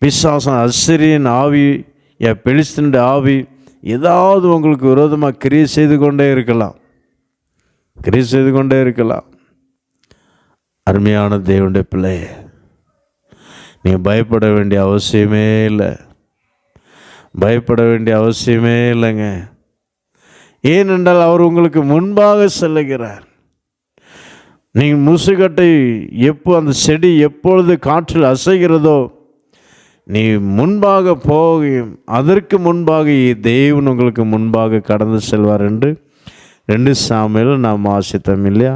பிசாசம், அஸ்ஸிரியன் ஆவி, பெலிஸ்தீனுடைய ஆவி ஏதாவது உங்களுக்கு விரோதமாக கிரியை செய்து கொண்டே இருக்கலாம். அருமையான தேவனுடைய பிள்ளை, நீங்கள் பயப்பட வேண்டிய அவசியமே இல்லைங்க. ஏனென்றால் அவர் உங்களுக்கு முன்பாக செல்லுகிறார். நீங்கள் முசுகட்டை அந்த செடி எப்பொழுது காற்றில் அசைகிறதோ நீ முன்பாக போகும், அதற்கு முன்பாக தேவன் உங்களுக்கு முன்பாக கடந்து செல்வார் என்று 2 சாமுவேல் நாம் வாசித்தோம் இல்லையா?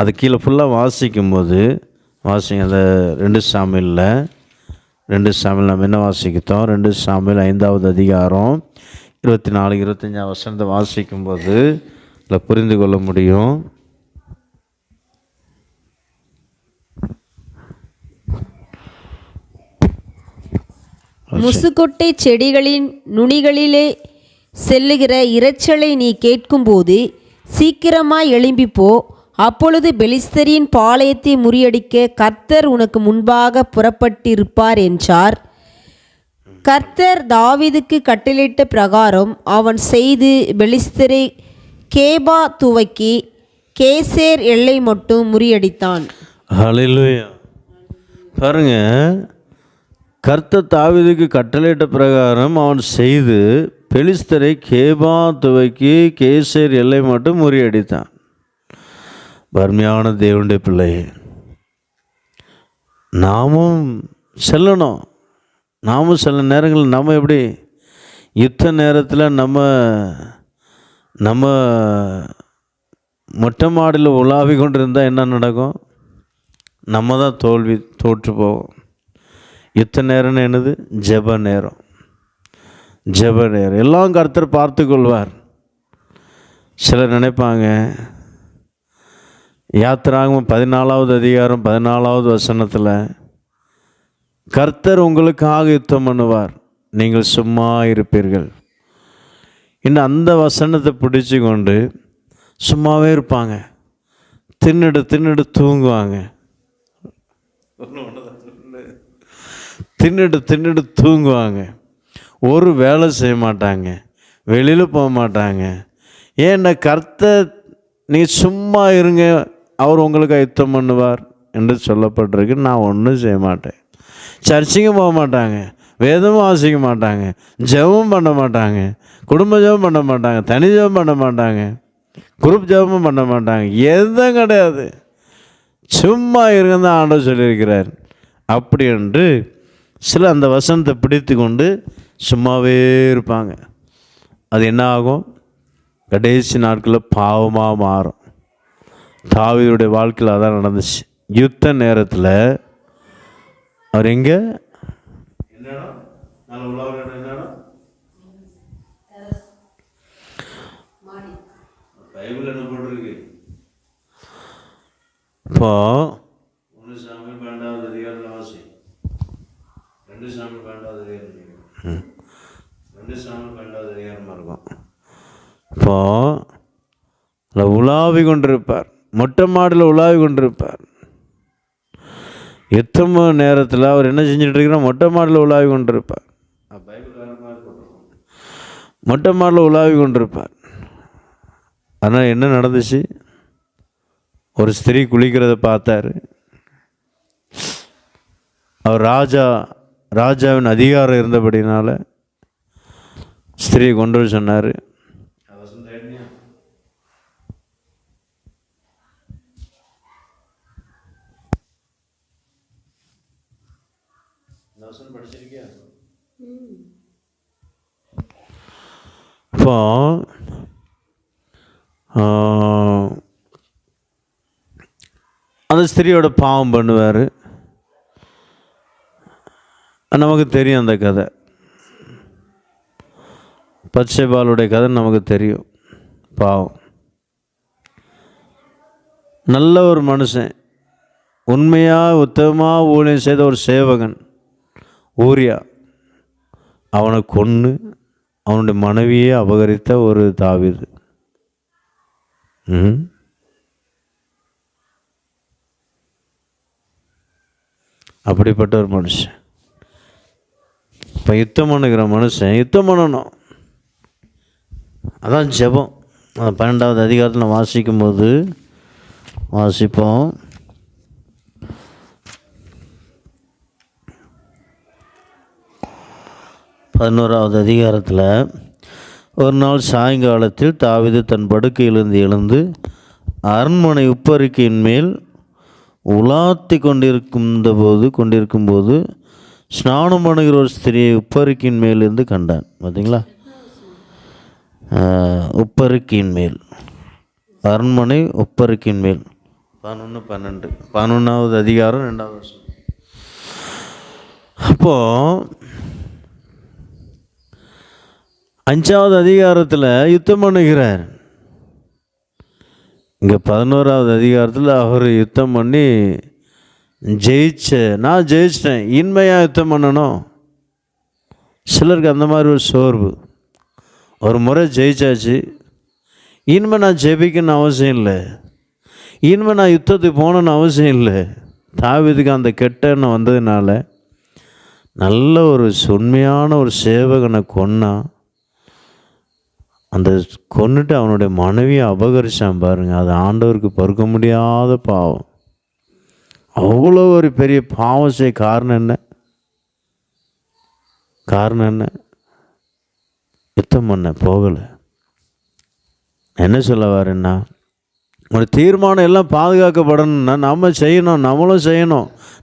அது கீழே ஃபுல்லாக வாசிக்கும்போது வாசிங்க. அந்த 2 சாமுவேலில் நம்ம என்ன வாசிக்கிட்டோம், 2 சாமுவேல் 5வது அதிகாரம் 24-25 வசனத்தை வாசிக்கும்போது இதில் புரிந்து கொள்ள முடியும். முசுக்கொட்டை செடிகளின் நுனிகளிலே செல்லுகிற இரைச்சலை நீ கேட்கும்போது சீக்கிரமாய் எழும்பிப்போ. அப்பொழுது பெலிஸ்தரின் பாளையத்தை முறியடிக்க கர்த்தர் உனக்கு முன்பாக புறப்பட்டிருப்பார் என்றார். கர்த்தர் தாவீதுக்கு கட்டளையிட்ட பிரகாரம் அவன் செய்து பெலிஸ்தரை கேபா துவக்கி கேசேர் எல்லை மட்டும் முறியடித்தான். ஹல்லேலூயா. பாருங்க, கர்த்தர் தாவீதுக்கு கட்டளையிட்ட பிரகாரம் அவன் செய்து பெலிஸ்தரை கேபா துவக்கி கேசேர் எல்லை மட்டும் முறியடித்தான். அருமையான தேவனுடைய பிள்ளை, நாமும் செல்லணும். நாமும் சில நேரங்களில் நம்ம எப்படி யுத்த நேரத்தில் நம்ம மொட்டை மாடியில் உலாவி கொண்டு இருந்தால் என்ன நடக்கும், நம்ம தான் தோற்று போவோம். யுத்த நேரம்னு என்னது, ஜெப நேரம். எல்லாம் கர்த்தர் பார்த்து கொள்வார். சிலர் நினைப்பாங்க, யாத்திராகமம் 14வது அதிகாரம் 14வது வசனத்தில் கர்த்தர் உங்களுக்காக யுத்தம் பண்ணுவார், நீங்கள் சும்மா இருப்பீர்கள். இன்னும் அந்த வசனத்தை பிடிச்சி கொண்டு சும்மாவே இருப்பாங்க, தின்னுட்டு தூங்குவாங்க. தின்னுட்டு தூங்குவாங்க. ஒரு வேலை செய்ய மாட்டாங்க, வெளியில் போக மாட்டாங்க. ஏன்னா கர்த்தர் நீங்கள் சும்மா இருங்க, அவர் உங்களுக்கு யுத்தம் பண்ணுவார் என்று சொல்லப்பட்டிருக்கு. நான் ஒன்றும் செய்ய மாட்டேன். சர்ச்சுக்கும் போக மாட்டாங்க, வேதமும் வாசிக்க மாட்டாங்க, ஜெபமும் பண்ண மாட்டாங்க, குடும்ப ஜெபம் பண்ண மாட்டாங்க, தனி ஜெபம் பண்ண மாட்டாங்க, குரூப் ஜெபமும் பண்ண மாட்டாங்க, எதுவும் கிடையாது. சும்மா இருங்க தான் ஆண்டவர் சொல்லியிருக்கிறார். அப்படி என்று சில அந்த வசனத்தை பிடித்து கொண்டு சும்மாவே இருப்பாங்க. அது என்ன ஆகும்? கடைசி நாட்களில் பாவமாக மாறும். தாவீதுடைய வாழ்க்கையில் அதான் நடந்துச்சு. யுத்த நேரத்தில் அவர் எங்கே பைபிள் என்ன போட்டிருக்கு? இப்போ 1 சாமுவேல் 12வது அதிகாரத்தில் வாசி. 2 சாமுவேல் 12வது அதிகாரம், 2 சாமுவேல் 12வது அதிகாரமாக இருக்கும். இப்போ அதில் உலாவி கொண்டிருப்பார், மொட்டை மாடில் உலாவி கொண்டிருப்பார். எத்தனை நேரத்தில் அவர் என்ன செஞ்சுட்டு இருக்கிறார்? மொட்டை மாடில் உலாவி கொண்டிருப்பார். மொட்டை மாடில் உலாவி கொண்டிருப்பார். ஆனால் என்ன நடந்துச்சு? ஒரு ஸ்திரீ குளிக்கிறத பார்த்தார். அவர் ராஜாவின் அதிகாரம் இருந்தபடினால ஸ்திரீயை கொண்டு வர சொன்னார். இப்போ அந்த ஸ்திரீயோட பாவம் பண்ணுவார். நமக்கு தெரியும் அந்த கதை, பத்சேபாளுடைய கதை நமக்கு தெரியும். பாவம். நல்ல ஒரு மனுஷன், உண்மையாக உத்தமமாக ஊழியம் செய்த ஒரு சேவகன் ஊரியா, அவனை கொன்று அவனுடைய மனைவியை அபகரித்த ஒரு தாவீது. அப்படிப்பட்ட ஒரு மனுஷன். இப்போ யுத்தம் பண்ணுகிற மனுஷன் யுத்தம் பண்ணணும். அதான் ஜெபம். 12வது அதிகாரத்தில் வாசிக்கும்போது வாசிப்போம். 11வது அதிகாரத்தில், ஒரு நாள் சாயங்காலத்தில் தாவீது தன் படுக்கையிலிருந்து எழுந்து அரண்மனை உப்பரிக்கையின் மேல் உலாத்தி கொண்டிருக்கும்போது ஸ்நானம் பண்ணுகிற ஒரு ஸ்திரியை உப்பரிக்கையின் மேலிருந்து கண்டான். பார்த்தீங்களா? உப்பரிக்கையின் மேல், அரண்மனை உப்பரிக்கையின் மேல். 11வது அதிகாரம் 2வது வசனம். அப்போது 5வது அதிகாரத்தில் யுத்தம் பண்ணுகிறார். இங்கே 11வது அதிகாரத்தில் அவர் யுத்தம் பண்ணி நான் ஜெயிச்சிட்டேன், இன்மையாக யுத்தம் பண்ணணும். சிலருக்கு அந்த மாதிரி ஒரு சோர்வு. ஒரு முறை ஜெயிச்சாச்சு, இனிமே நான் ஜெபிக்கணும்னு அவசியம் இல்லை, இனிமே நான் யுத்தத்துக்கு போகணுன்னு அவசியம் இல்லை. தாவீதுக்கு அந்த கெட்ட எண்ணம் வந்ததுனால நல்ல ஒரு உண்மையான ஒரு சேவகனை கொன்னா, அந்த கொன்னுட்டு அவனுடைய மனைவியை அபகரிச்சான் பாருங்க. அது ஆண்டவருக்கு பொறுக்க முடியாத பாவம். அவ்வளோ ஒரு பெரிய பாவம் செய்ய காரணம் என்ன? யுத்தம் பண்ண போகலை. என்ன சொல்ல வரேன்னா, ஒரு தீர்மானம் எல்லாம் பாதுகாக்கப்படணும்னா நம்ம செய்யணும்,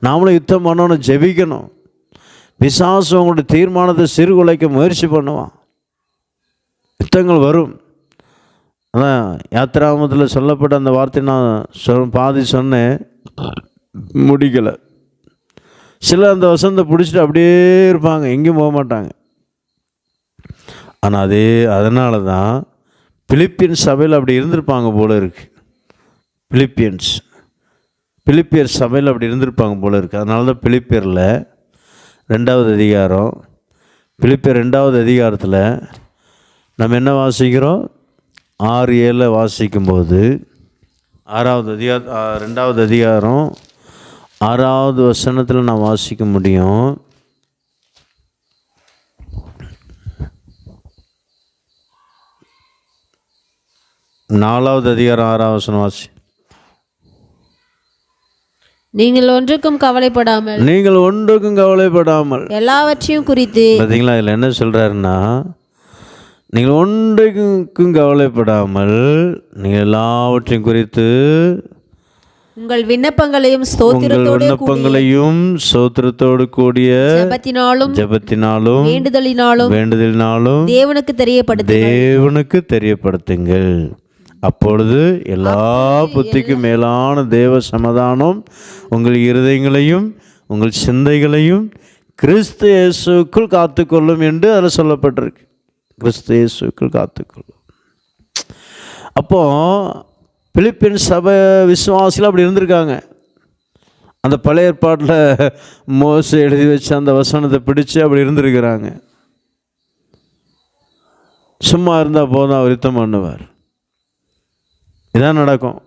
நாமளும் யுத்தம் பண்ணணும், ஜெபிக்கணும். பிசாசு உங்களுடைய தீர்மானத்தை சீர்குலைக்க முயற்சி பண்ணுவான். யுத்தங்கள் வரும். அதான் யாத்திராகமத்தில் சொல்லப்பட்ட அந்த வார்த்தை நான் பாதி சொன்னேன், முடிக்கலை. சில அந்த வசனத்தை பிடிச்சிட்டு அப்படியே இருப்பாங்க, எங்கேயும் போக மாட்டாங்க. ஆனால் அதனால தான் பிலிப்பியன் சபையில் அப்படி இருந்திருப்பாங்க போல இருக்கு. பிலிப்பியர் சபையில் அப்படி இருந்திருப்பாங்க போல இருக்குது. அதனால தான் பிலிப்பியரில் 2வது அதிகாரம், பிலிப்பியர் 2வது அதிகாரத்தில் நம்ம என்ன வாசிக்கிறோம்? 6-7 வாசிக்கும்போது 2வது அதிகாரம் 6வது வசனத்தில் நான் வாசிக்க முடியும். நாலாவது அதிகாரம் 6வது வசனம் வாசி. நீங்கள் ஒன்றுக்கும் கவலைப்படாமல் நீங்கள் ஒன்றுக்கும் கவலைப்படாமல். எல்லாவற்றையும் குறித்து பார்த்தீங்களா, இதில் என்ன சொல்கிறாருன்னா, நீங்கள் ஒன்றுக்கும் கவலைப்படாமல் நீங்கள் எல்லாவற்றையும் குறித்து உங்கள் விண்ணப்பங்களையும் உங்கள் ஸ்தோத்திரத்தோடு விண்ணப்பங்களையும் சோத்திரத்தோடு கூடிய ஜெபத்தினாலும் வேண்டுதலினாலும் தேவனுக்கு தெரியப்படுத்துங்கள். அப்பொழுது எல்லா புத்திக்கும் மேலான தேவ சமாதானம் உங்கள் இருதயங்களையும் உங்கள் சிந்தைகளையும் கிறிஸ்து இயேசுக்குள் காத்துக்கொள்ளும் என்று அதில் சொல்லப்பட்டிருக்கு. கிறிஸ்து இயேசுக்குள் காத்துக்கொள்ளும். அப்போ பிலிப்பின் சபை விசுவாசிகள் அப்படி இருந்திருக்காங்க. அந்த பழைய ஏற்பாட்டில் மோசே எழுதி வச்சு அந்த வசனத்தை பிடிச்சு அப்படி இருந்திருக்கிறாங்க. சும்மா இருந்தால் போதும், அவர் யுத்தம் பண்ணுவார். இதான் நடக்கும்.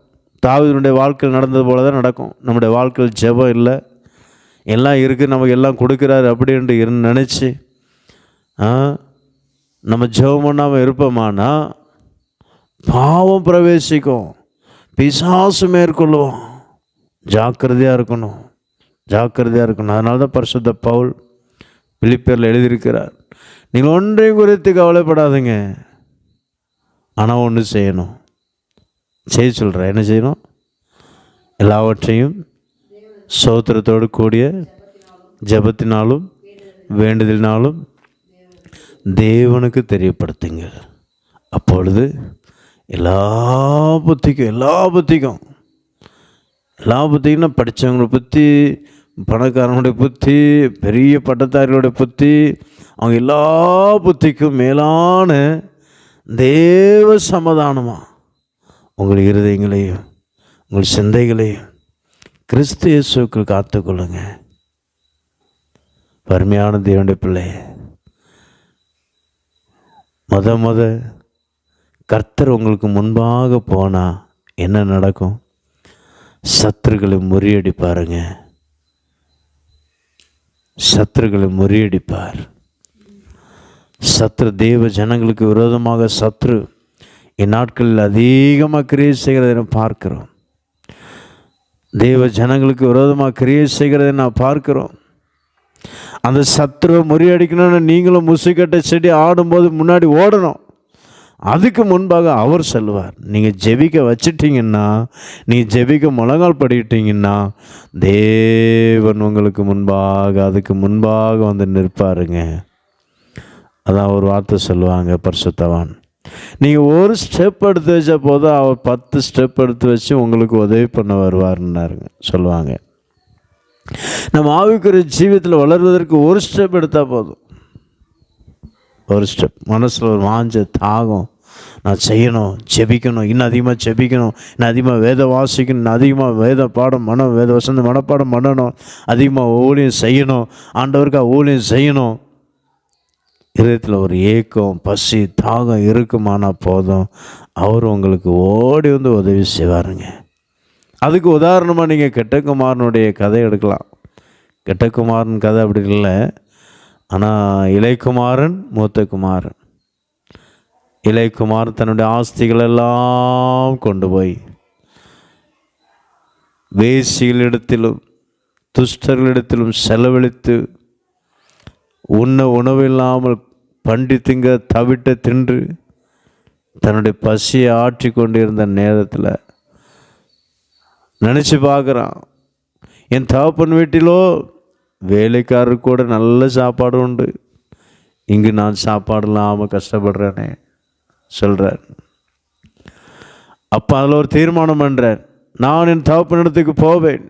தாவீதுடைய வாழ்க்கையில் நடந்தது போல தான் நடக்கும். நம்முடைய வாழ்க்கையில் ஜெபம் இல்லை, எல்லாம் இருக்குது, நமக்கு எல்லாம் கொடுக்குறாரு அப்படின்ட்டு நினச்சி நம்ம ஜெபம் பண்ணாமல் இருப்போமானா பாவம் பிரவேசிக்கும், பிசாசு மேற்கொள்ளுவோம். ஜாக்கிரதையாக இருக்கணும். அதனால தான் பரிசுத்த பவுல் பிலிப்பியரில் எழுதியிருக்கிறார், நீங்கள் ஒன்றையும் குறித்து கவலைப்படாதுங்க, ஆனால் ஒன்று செய்யணும். செய்ய சொல்கிறேன். என்ன செய்யணும்? எல்லாவற்றையும் ஸ்தோத்திரத்தோடு கூடிய ஜெபத்தினாலும் வேண்டுதலினாலும் தேவனுக்கு தெரியப்படுத்துங்கள். அப்பொழுது எல்லா புத்திக்கும் படித்தவங்களோட புத்தி, பணக்காரனுடைய புத்தி, பெரிய பட்டத்தாரிகளுடைய புத்தி, அவங்க எல்லா புத்திக்கும் மேலான தேவ சமாதானமாக உங்கள் இருதயங்களையும் உங்கள் சிந்தைகளையும் கிறிஸ்து இயேசுக்குள் காத்துக்கொள்ளுங்க. அருமையான தேவனுடைய பிள்ளை, முத கர்த்தர் உங்களுக்கு முன்பாக போனால் என்ன நடக்கும்? சத்துருக்களை முறியடிப்பாருங்க. சத்ரு தேவ ஜனங்களுக்கு விரோதமாக சத்ரு இந்நாட்களில் அதிகமாக கிரியை செய்கிறதை பார்க்கிறோம். தேவ ஜனங்களுக்கு விரோதமாக கிரியை செய்கிறதை நான் பார்க்கிறோம். அந்த சத்ருவை முறியடிக்கணும்னு நீங்களும் முசுக்கட்டை செடி ஆடும்போது முன்னாடி ஓடணும். அதுக்கு முன்பாக அவர் சொல்லுவார். நீங்கள் ஜெபிக்க வச்சிட்டிங்கன்னா, நீங்கள் ஜெபிக்க முழங்கால் படிக்கிட்டீங்கன்னா தேவன் உங்களுக்கு அதுக்கு முன்பாக வந்து நிற்பாருங்க. அதான் ஒரு வார்த்தை சொல்லுவாங்க பரிசுத்தவான், நீங்கள் ஒரு ஸ்டெப் எடுத்து வச்ச போதும் அவர் 10 ஸ்டெப் எடுத்து வச்சு உங்களுக்கு உதவி பண்ண வருவார்னாருங்க சொல்லுவாங்க. நம்ம ஆவிக்குரிய ஜீவியத்தில் வளர்வதற்கு ஒரு ஸ்டெப் எடுத்தால் போதும். ஒரு ஸ்டெப் மனசில் ஒரு வாஞ்ச தாகம், நான் செய்யணும், ஜெபிக்கணும், இன்னும் அதிகமாக ஜெபிக்கணும், இன்னும் அதிகமாக வேத வாசிக்கணும், இன்னும் அதிகமாக வேத பாடம் வேத வசந்த மனப்பாடம் பண்ணணும், அதிகமாக ஊழியம் செய்யணும், ஆண்டவருக்காக ஊழியம் செய்யணும். இதயத்தில் ஒரு ஏக்கம், பசி, தாகம் இருக்குமானால் போதும், அவர் உங்களுக்கு ஓடி வந்து உதவி செய்வாருங்க. அதுக்கு உதாரணமாக நீங்கள் கெட்டகுமாரனுடைய கதை எடுக்கலாம். கெட்டகுமாரன் கதை அப்படி இல்லை, ஆனால் இளையகுமாரன் மூத்த குமாரன். இளையகுமாரன் தன்னுடைய ஆஸ்திகளெல்லாம் கொண்டு போய் வேசிகளிடத்திலும் துஷ்டர்களிடத்திலும் செலவழித்து உணவில்லாமல் பண்டி திங்க தவிட்ட தின்று தன்னுடைய பசியை ஆற்றி கொண்டிருந்த நேரத்தில் நினச்சி பார்க்குறான், என் தகப்பன் வீட்டிலோ வேலைக்காரருக்கு கூட நல்ல சாப்பாடு உண்டு, இங்கு நான் சாப்பாடு இல்லாமல் கஷ்டப்படுறேனே சொல்கிறார். அப்போ அதில் ஒரு தீர்மானம் பண்ணுறார், நான் என் தகப்பனிடத்துக்கு போவேன்,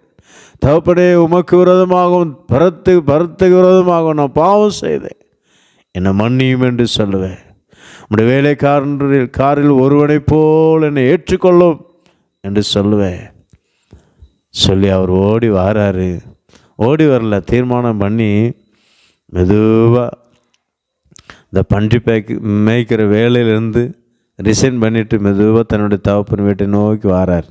தகப்பனே உமக்கு விரோதமாகவும் பரத்துக்கு விரோதமாகவும் நான் பாவம் செய்தேன், என்னை மன்னியும் என்று சொல்லுவேன். உம்முடைய வேலைக்காரில் ஒருவனை போல் என்னை ஏற்றுக்கொள்ளும் என்று சொல்லுவேன். சொல்லி அவர் ஓடி வராரு. ஓடி வரல, தீர்மானம் பண்ணி மெதுவாக இந்த பன்றி மேய்க்கிற வேலையிலேருந்து ரிசைன் பண்ணிவிட்டு மெதுவாக தன்னுடைய தகப்பன் வீட்டை நோக்கி வரார்.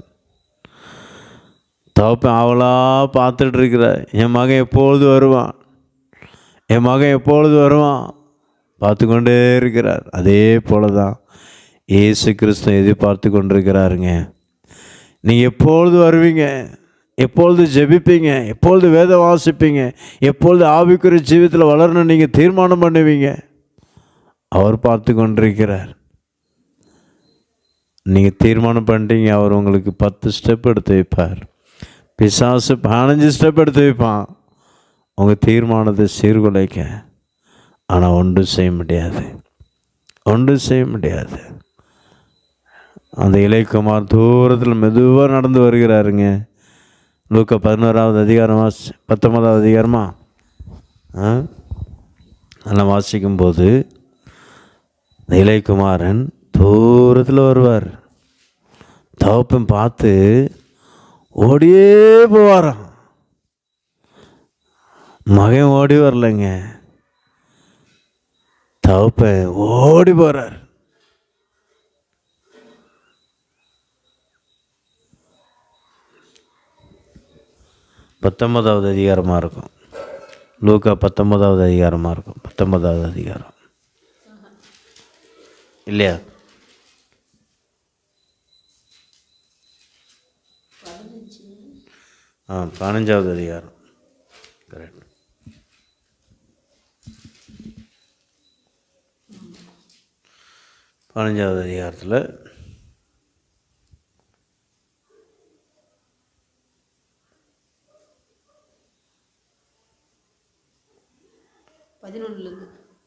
தகப்பன் அவளாக பார்த்துட்டு இருக்கிறார், என் மகன் எப்பொழுது வருவான் பார்த்து கொண்டே இருக்கிறார். அதே போல தான் இயேசு கிறிஸ்து எதிர்பார்த்து கொண்டிருக்கிறாருங்க. நீங்கள் எப்பொழுது வருவீங்க, எப்பொழுது ஜெபிப்பீங்க, எப்பொழுது வேதம் வாசிப்பீங்க, எப்பொழுது ஆவிக்குரிய ஜீவிதத்தில் வளரணும் நீங்கள் தீர்மானம் பண்ணுவீங்க. அவர் பார்த்து கொண்டிருக்கிறார். நீங்கள் தீர்மானம் பண்ணிட்டீங்க, அவர் உங்களுக்கு 10 ஸ்டெப் எடுத்து வைப்பார். பிசாசு 15 ஸ்டெப் எடுத்து வைப்பான் உங்கள் தீர்மானத்தை சீர்குலைக்க. ஆனால் ஒன்றும் செய்ய முடியாது, ஒன்றும் செய்ய முடியாது. அந்த இளையகுமார் தூரத்தில் மெதுவாக நடந்து வருகிறாருங்க. லூக்கா 11வது அதிகாரம் 19வது அதிகாரமா அதெல்லாம் வாசிக்கும்போது இந்த இளையகுமாரன் தூரத்தில் வருவார். தகப்பன் பார்த்து ஓடியே போவாராம். மகன் ஓடி வரலைங்க, தகப்பன் ஓடி போகிறார். பத்தொன்பதாவது அதிகாரமாக இருக்கும். லூக்கா 19வது அதிகாரமாக இருக்கும். 19வது அதிகாரம் இல்லையா? 15வது அதிகாரம் கரெக்ட். பதினஞ்சாவது அதிகாரத்தில்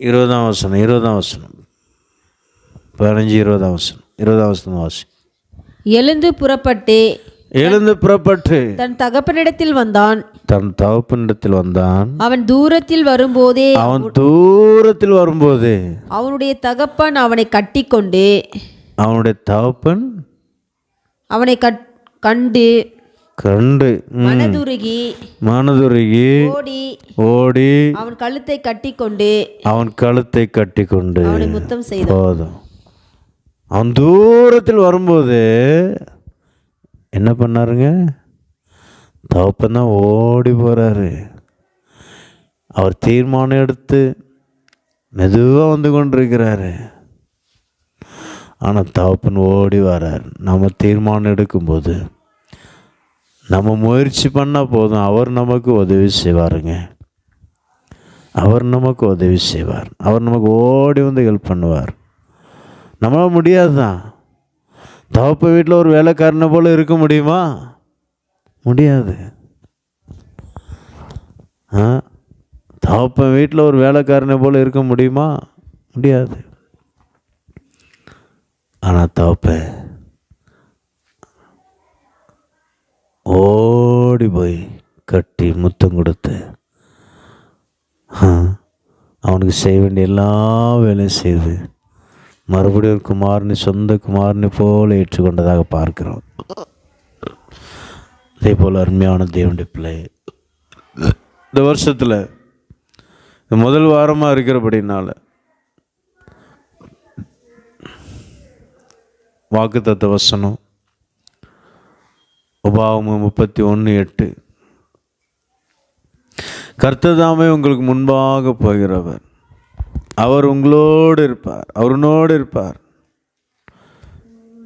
இருபதாம் வசனம் 15 20ஆம் வசனம் வாசி. எழுந்து புறப்பட்டு தன் தகப்பனிடத்தில் வந்தான். அவன் தூரத்தில் வரும்போதே அவனுடைய தகப்பன் அவனை கட்டிக்கொண்டு கண்டு மனதுருகி ஓடி அவன் கழுத்தை கட்டிக்கொண்டு அவனை முத்தம் செய்தான். அவன் தூரத்தில் வரும்போது என்ன பண்ணாருங்க? தகப்பன் தான் ஓடி போகிறாரு. அவர் தீர்மானம் எடுத்து மெதுவாக வந்து கொண்டிருக்கிறாரு. ஆனால் தகப்பன் ஓடி வரார். நம்ம தீர்மானம் எடுக்கும்போது நம்ம முயற்சி பண்ணால் போதும், அவர் நமக்கு உதவி செய்வாருங்க. அவர் நமக்கு உதவி செய்வார். அவர் நமக்கு ஓடி வந்து ஹெல்ப் பண்ணுவார். நம்மளால் முடியாது தான். தகப்ப வீட்டில் ஒரு வேலைக்காரனை போல் இருக்க முடியுமா? முடியாது. தகப்பன் வீட்டில் ஒரு வேலைக்காரனை போல் இருக்க முடியுமா? முடியாது. ஆனால் தகப்பன் ஓடி போய் கட்டி முத்தம் கொடுத்து அவனுக்கு செய்ய வேண்டிய எல்லா வேலையும் செய்து மறுபடியும் குமாரனை சொந்த குமாரனை போல ஏற்றுக்கொண்டதாக பார்க்கிறோம். அதே போல் அருமையான தேவனுடைய பிள்ளை, இந்த வருஷத்தில் முதல் வாரமாக இருக்கிறபடினால வாக்குத்தத்த வசனம் உபாகமம் 31:8 கர்த்தர்தாமே உங்களுக்கு முன்பாக போகிறவர், அவர் உங்களோடு இருப்பார், அவர் உன்னோடு இருப்பார்,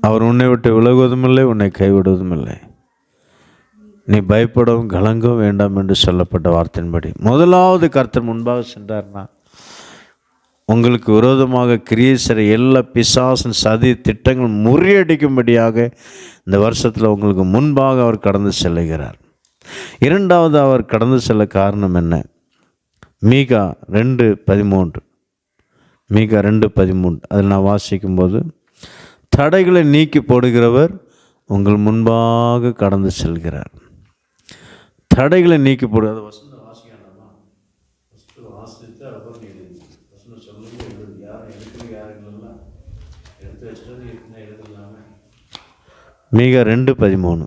அவர் உன்னை விட்டு விலகுவதும் இல்லை, உன்னை கைவிடுவதும் இல்லை, நீ பயப்படவும் கலங்கவும் வேண்டாம் என்று சொல்லப்பட்ட வார்த்தையின்படி முதலாவது கர்த்தர் முன்பாக சென்றார்னா உங்களுக்கு விரோதமாக கிரியை செய்கிற எல்லா பிசாசின் சதி திட்டங்கள் முறியடிக்கும்படியாக இந்த வருஷத்தில் உங்களுக்கு முன்பாக அவர் கடந்து செல்லுகிறார். இரண்டாவது அவர் கடந்து செல்ல காரணம் என்ன? மீகா 2:13 அதில் நான் வாசிக்கும்போது, தடைகளை நீக்கி போடுகிறவர் உங்கள் முன்பாக கடந்து செல்கிறார். தடைகளை நீக்கி போடு. அதை வசந்த வாசிக்கணுமா? வாசித்து அப்புறம் வசனம் சொல்லுங்க. யாரும் எடுக்கிறது யாரும் இல்லைல்ல, எடுத்து வச்சுட்டு எழுதலாமே. மீகா 2:13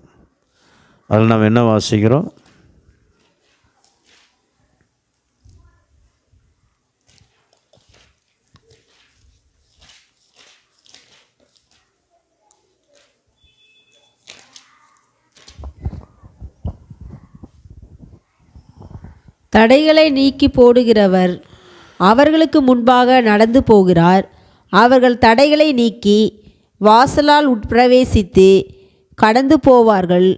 அதில் நாம் என்ன வாசிக்கிறோம்? தடைகளை நீக்கி போடுகிறவர் அவர்களுக்கு முன்பாக நடந்து போகிறார். அவர்கள் தடைகளை நீக்கி வாசலால் உட்பிரவேசித்து கடந்து போவார்கள்.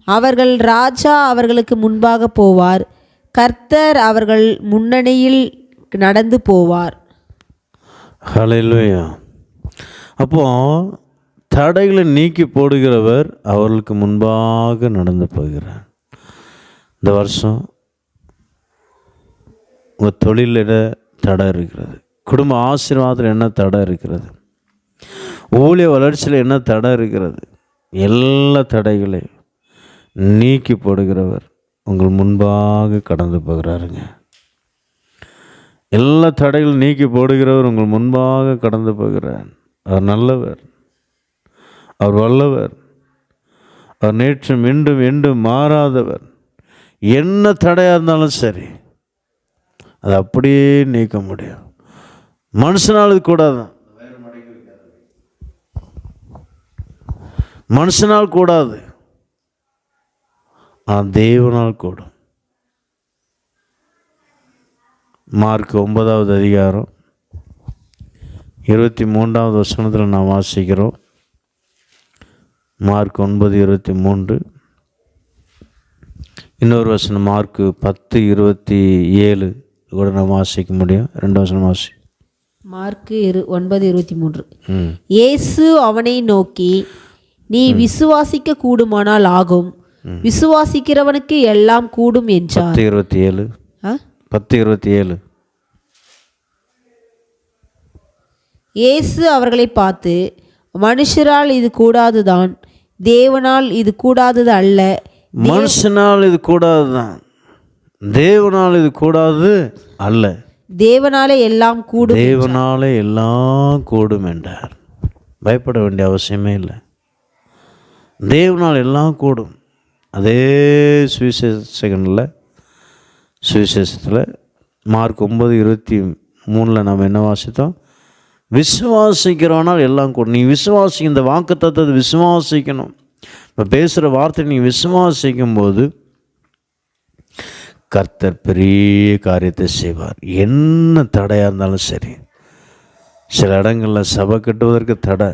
அவர்கள் ராஜா அவர்களுக்கு முன்பாக போவார், கர்த்தர் அவர்கள் முன்னணியில் நடந்து போவார். ஹல்லேலூயா. அப்போ தடைகளை நீக்கி போடுகிறவர் அவர்களுக்கு முன்பாக நடந்து போகிறார். இந்த வருஷம் உங்கள் தொழிலில் என்ன தடை இருக்கிறது? குடும்ப ஆசீர்வாதத்தில் என்ன தடை இருக்கிறது? ஊழிய வளர்ச்சியில் என்ன தடை இருக்கிறது? எல்லா தடைகளையும் நீக்கி போடுகிறவர் உங்கள் முன்பாக கடந்து போகிறாருங்க. எல்லா தடைகளும் நீக்கி போடுகிறவர் உங்கள் முன்பாக கடந்து போகிறார். அவர் நல்லவர், அவர் வல்லவர், அவர் நேற்றும் இன்றும் என்றும் மாறாதவர். என்ன தடையாக இருந்தாலும் சரி, அதை அப்படியே நீக்க முடியும். மனுஷனால் இது கூடாது, மனுஷனால் கூடாது, ஆனால் தேவனால் கூடும். மார்க் 9வது அதிகாரம் 23வது வசனத்தில் நாம் வாசிக்கிறோம். மார்க் 9:23. இன்னொரு வசனம் மார்க் 10:27 கூட நாம் வாசிக்க முடியும். 2 வசனம் வாசி. மார்க் 9:23. இயேசு அவனை நோக்கி, நீ விசுவாசிக்க கூடுமானால் ஆகும், விசுவாசிக்கிறவனுக்கு எல்லாம் கூடும் என்றார். 10:27. 10:27. இயேசு அவர்களை பார்த்து, மனுஷரால் இது கூடாதுதான், தேவனால் இது கூடாதது அல்ல. மனுஷனால் இது கூடாதுதான், தேவனால் இது கூடாது அல்ல. தேவனாலே எல்லாம் கூடும், தேவனாலே எல்லாம் கூடும் என்றார். பயப்பட வேண்டிய அவசியமே இல்லை. தேவனால் எல்லாம் கூடும். அதே சுவிசேஷத்தில் மார்க் 9:23 நாம் என்ன வாசித்தோம்? விசுவாசிக்கிறவனால் எல்லாம் கூடும். நீ விசுவாசி, இந்த வாக்குத்தத்தத்தை விசுவாசிக்கணும். இப்போ பேசுகிற வார்த்தை நீ விசுவாசிக்கும் போது கர்த்தர் பெரிய காரியத்தை செய்வார். என்ன தடையாக இருந்தாலும் சரி. சில இடங்களில் சபை கட்டுவதற்கு தடை,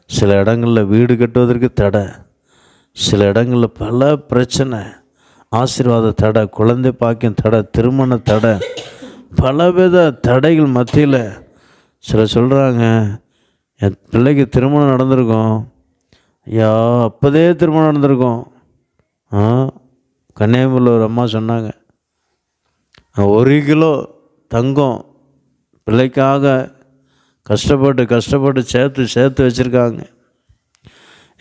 சில இடங்களில் வீடு கட்டுவதற்கு தடை, சில இடங்களில் பல பிரச்சனை, ஆசீர்வாத தடை, குழந்தை பாக்கியம் தடை, திருமண தடை, பலவித தடைகள் மத்தியில் சிலர் சொல்கிறாங்க, என் பிள்ளைக்கு திருமணம் நடந்திருக்கும், ஐயா அப்போதே திருமணம் நடந்திருக்கும். கன்னியாகுமரியில் ஒரு அம்மா சொன்னாங்க, 1 கிலோ தங்கம் பிள்ளைக்காக கஷ்டப்பட்டு சேர்த்து வச்சுருக்காங்க.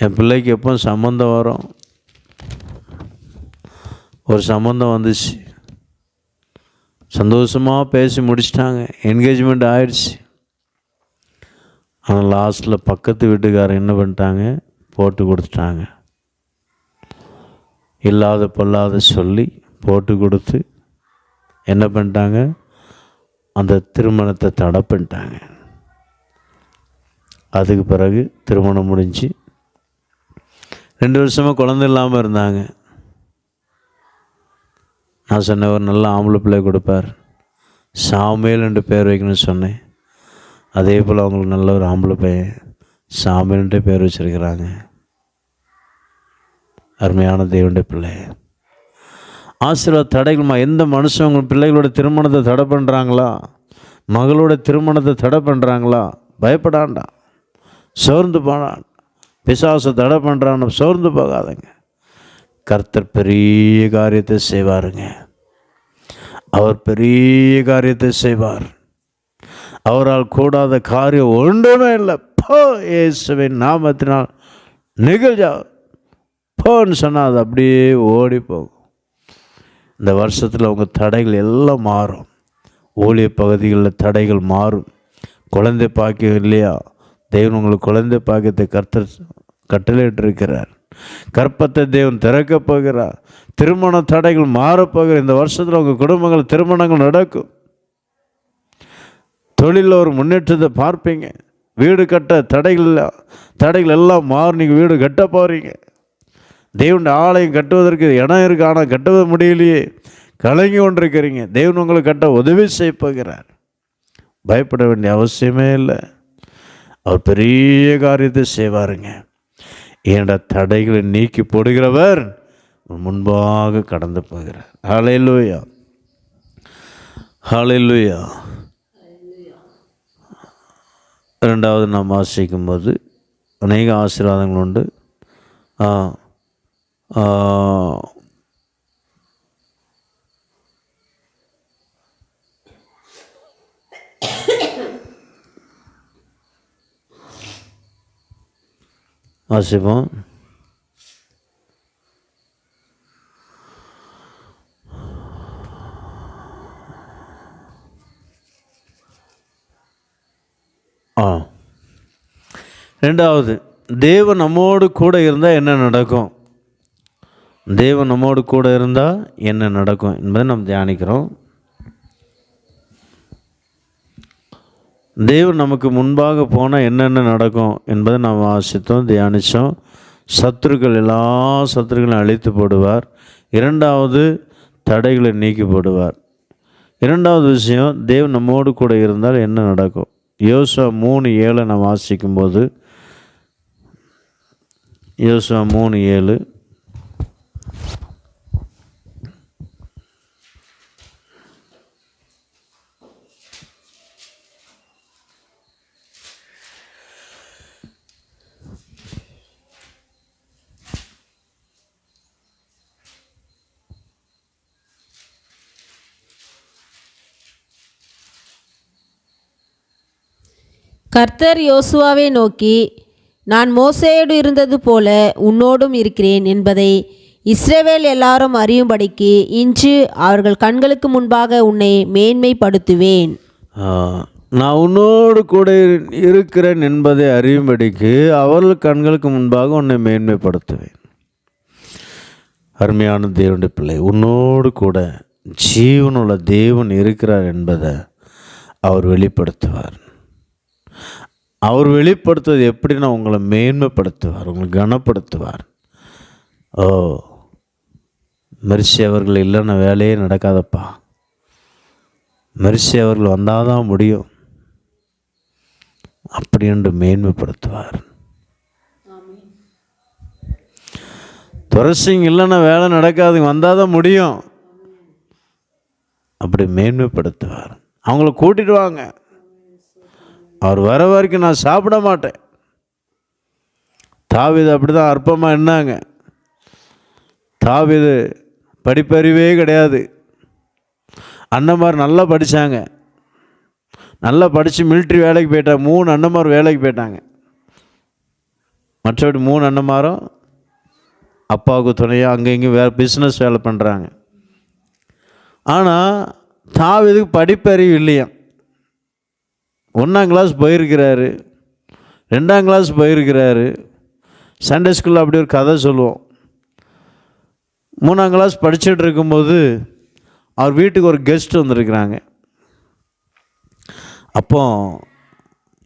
என் பிள்ளைக்கு எப்போ சம்மந்தம் வரும்? ஒரு சம்மந்தம் வந்துச்சு, சந்தோஷமாக பேசி முடிச்சிட்டாங்க, என்கேஜ்மெண்ட் ஆயிடுச்சு. ஆனால் லாஸ்ட்டில் பக்கத்து வீட்டுக்காரர் என்ன பண்ணிட்டாங்க? போட்டு கொடுத்துட்டாங்க. இல்லாத பொல்லாத சொல்லி போட்டு கொடுத்து என்ன பண்ணிட்டாங்க? அந்த திருமணத்தை தடை பண்ணிட்டாங்க. அதுக்கு பிறகு திருமணம் முடிஞ்சு 2 வருஷமாக குழந்தை இல்லாமல் இருந்தாங்க. நான் சொன்னேன், ஒரு நல்ல ஆம்பளை பிள்ளை கொடுப்பார், சாமுவேல் என்று பேர் வைக்கணும்னு சொன்னேன். அதே போல் அவங்களுக்கு நல்ல ஒரு ஆம்பளை பையன் சாமுவேல்ன்ட்டு பேர் வச்சுருக்கிறாங்க. அருமையான தேவனுடைய பிள்ளை. ஆசீர்வாத தடைகள்மா. எந்த மனுஷன் உங்கள் பிள்ளைகளோட திருமணத்தை தடை பண்ணுறாங்களா, மகளோட திருமணத்தை தடை பண்ணுறாங்களா, பயப்படாண்டா, சோர்ந்து போனான். பிசாசை தடை பண்ணுறான்னு சோர்ந்து போகாதங்க. கர்த்தர் பெரிய காரியத்தை செய்வாருங்க. அவர் பெரிய காரியத்தை செய்வார். அவரால் கூடாத காரியம் ஒன்றுமே இல்லை. போ இயேசுவின் நாமத்தினால் நிகழ்ச்சா போன்னு சொன்னால் அது அப்படியே ஓடி போகும். இந்த வருஷத்தில் உங்கள் தடைகள் எல்லாம் மாறும். ஊழிய பகுதிகளில் தடைகள் மாறும். குழந்தை பாக்கியம் இல்லையா, தேவன் உங்களுக்கு குழந்தை பாக்கியத்தை கர்த்தர் கட்டளையிட்டிருக்கிறார். கற்பத்தை தேவன் திறக்கப் போகிறார். திருமண தடைகள் மாறப்போகிற இந்த வருஷத்தில் உங்கள் குடும்பங்கள் திருமணங்கள் நடக்கும். தொழிலில் ஒரு முன்னேற்றத்தை பார்ப்பீங்க. வீடு கட்ட தடைகள் எல்லாம் மாறி நீங்கள் வீடு கட்ட போகிறீங்க. தேவனுடைய ஆலயம் கட்டுவதற்கு இடம் இருக்குது, ஆனால் கட்டுவ முடியலையே, கலங்கி கொண்டிருக்கிறீங்க. தேவன் உங்களுக்கு கட்ட உதவி செய்ய போகிறார். பயப்பட வேண்டிய அவசியமே இல்லை. அவர் பெரிய காரியத்தை செய்வாருங்க. ஏண்ட தடைகளை நீக்கி போடுகிறவர் முன்பாக கடந்து போகிறார். ஹல்லேலூயா, ஹல்லேலூயா. ரெண்டாவது நாம் வாசிக்கும்போது அநேக ஆசீர்வாதங்கள் உண்டு. வாசிப்போம். ரெண்டாவது, தேவன் நம்மோடு கூட இருந்தால் என்ன நடக்கும்? தேவன் நம்மோடு கூட இருந்தால் என்ன நடக்கும் என்பதை நாம் தியானிக்கிறோம். தேவன் நமக்கு முன்பாக போனால் என்னென்ன நடக்கும் என்பதை நாம் வாசித்தோம், தியானித்தோம். எல்லா சத்துருக்களையும் அழித்து போடுவார். இரண்டாவது, தடைகளை நீக்கி போடுவார். இரண்டாவது விஷயம், தேவன் நம்மோடு கூட இருந்தால் என்ன நடக்கும்? யோசுவா 3:7 நாம் வாசிக்கும்போது, யோசுவா 3:7, கர்த்தர் யோசுவாவை நோக்கி, நான் மோசேயோடு இருந்தது போல உன்னோடும் இருக்கிறேன் என்பதை இஸ்ரவேல் எல்லாரும் அறியும்படிக்கு இன்று அவர்கள் கண்களுக்கு முன்பாக உன்னை மேன்மைப்படுத்துவேன். நான் உன்னோடு கூட இருக்கிறேன் என்பதை அறியும்படிக்கு அவர்கள் கண்களுக்கு முன்பாக உன்னை மேன்மைப்படுத்துவேன். அருமையான தேவனுடைய பிள்ளை, உன்னோடு கூட ஜீவனுள்ள தேவன் இருக்கிறார் என்பதை அவர் வெளிப்படுத்துவார். அவர் வெளிப்படுத்துவது எப்படின்னா, உங்களை மேன்மைப்படுத்துவார், உங்களை கனப்படுத்துவார். மெர்சி அவர்கள் இல்லைன்னா வேலையே நடக்காதப்பா, மெர்சி அவர்கள் வந்தால் தான் முடியும் அப்படி என்று மேன்மைப்படுத்துவார். துரசிங் இல்லைன்னா வேலை நடக்காது, வந்தால் தான் முடியும் அப்படி மேன்மைப்படுத்துவார். அவங்கள கூட்டிட்டு வாங்க, அவர் வர வரைக்கும் நான் சாப்பிட மாட்டேன். தாவீது அப்படி தான் அற்பமாக என்னாங்க. தாவீது படிப்பறிவே கிடையாது. அண்ணன்மார் நல்லா படித்தாங்க, நல்லா படித்து மிலிட்ரி வேலைக்கு போயிட்டாங்க. 3 அண்ணன்மார் வேலைக்கு போயிட்டாங்க. மற்றபடி 3 அண்ணன்மாரும் அப்பாவுக்கு துணையாக அங்கே இங்கேயும் வேறு பிஸ்னஸ் வேலை பண்ணுறாங்க. ஆனால் தாவீதுக்கு படிப்பறிவு இல்லையா. 1ஆம் கிளாஸ் போயிருக்கிறாரு, 2ஆம் கிளாஸ் போயிருக்கிறாரு. சண்டே ஸ்கூலில் அப்படி ஒரு கதை சொல்லுவோம். 3ஆம் கிளாஸ் படிச்சுட்டு இருக்கும்போது அவர் வீட்டுக்கு ஒரு கெஸ்ட் வந்திருக்கிறாங்க. அப்போ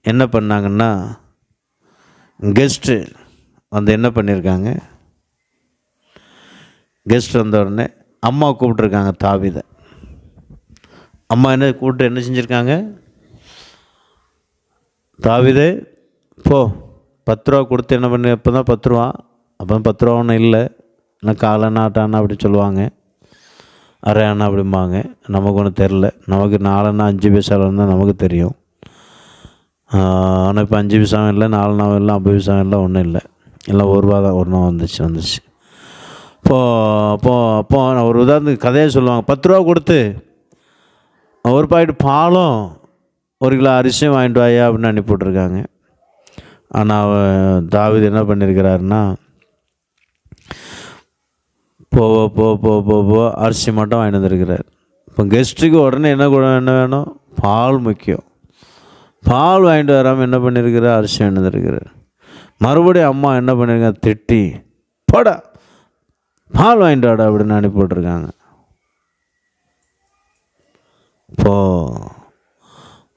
என்ன பண்ணாங்கன்னா, கெஸ்ட்டு வந்து என்ன பண்ணியிருக்காங்க, கெஸ்ட் வந்த உடனே அம்மா கூப்பிட்ருக்காங்க தாவீதை. அம்மா என்ன கூப்பிட்டு என்ன செஞ்சுருக்காங்க, தாவீதே போ 10 ரூபா கொடுத்து என்ன பண்ணி, இப்போ தான் 10 ரூபா, அப்போ 10 ரூபா ஒன்றும் இல்லை, நான் காலண்ணா ஆட்டாண்ணா அப்படி சொல்லுவாங்க, அரை அண்ணா அப்படிம்பாங்க. நமக்கு ஒன்றும் தெரில, நமக்கு 4 அண்ணா 5 பைசாவில் தான் நமக்கு தெரியும். ஆனால் இப்போ 5 பைசாவும் இல்லை, 4 அண்ணாவும் இல்லை, 50 பைசாவும் இல்லை, ஒன்றும் இல்லை, எல்லாம் 1 ரூபா தான். 1 ரூபா வந்துச்சு. அப்போ நான் ஒரு உதாரணத்துக்கு கதையை சொல்லுவாங்க. 10 ரூபா கொடுத்து ஒரு பாக்கெட் பாலும் 1 கிலோ அரிசியும் வாங்கிட்டு வாயா அப்படின்னு அனுப்பிவிட்ருக்காங்க. ஆனால் தாவீது என்ன பண்ணியிருக்கிறாருன்னா, போ அரிசி மட்டும் வாங்கிட்டு வந்துருக்கிறார். இப்போ கெஸ்ட்டுக்கு உடனே என்ன வேணும், பால் முக்கியம். பால் வாங்கிட்டு வராமல் என்ன பண்ணியிருக்கிறார், அரிசி வாங்கிட்டு வந்துருக்கிறார். மறுபடியும் அம்மா என்ன பண்ணியிருக்காங்க, திட்டி போடா பால் வாங்கிட்டு வாடா அப்படின்னு அனுப்பிவிட்ருக்காங்க. இப்போது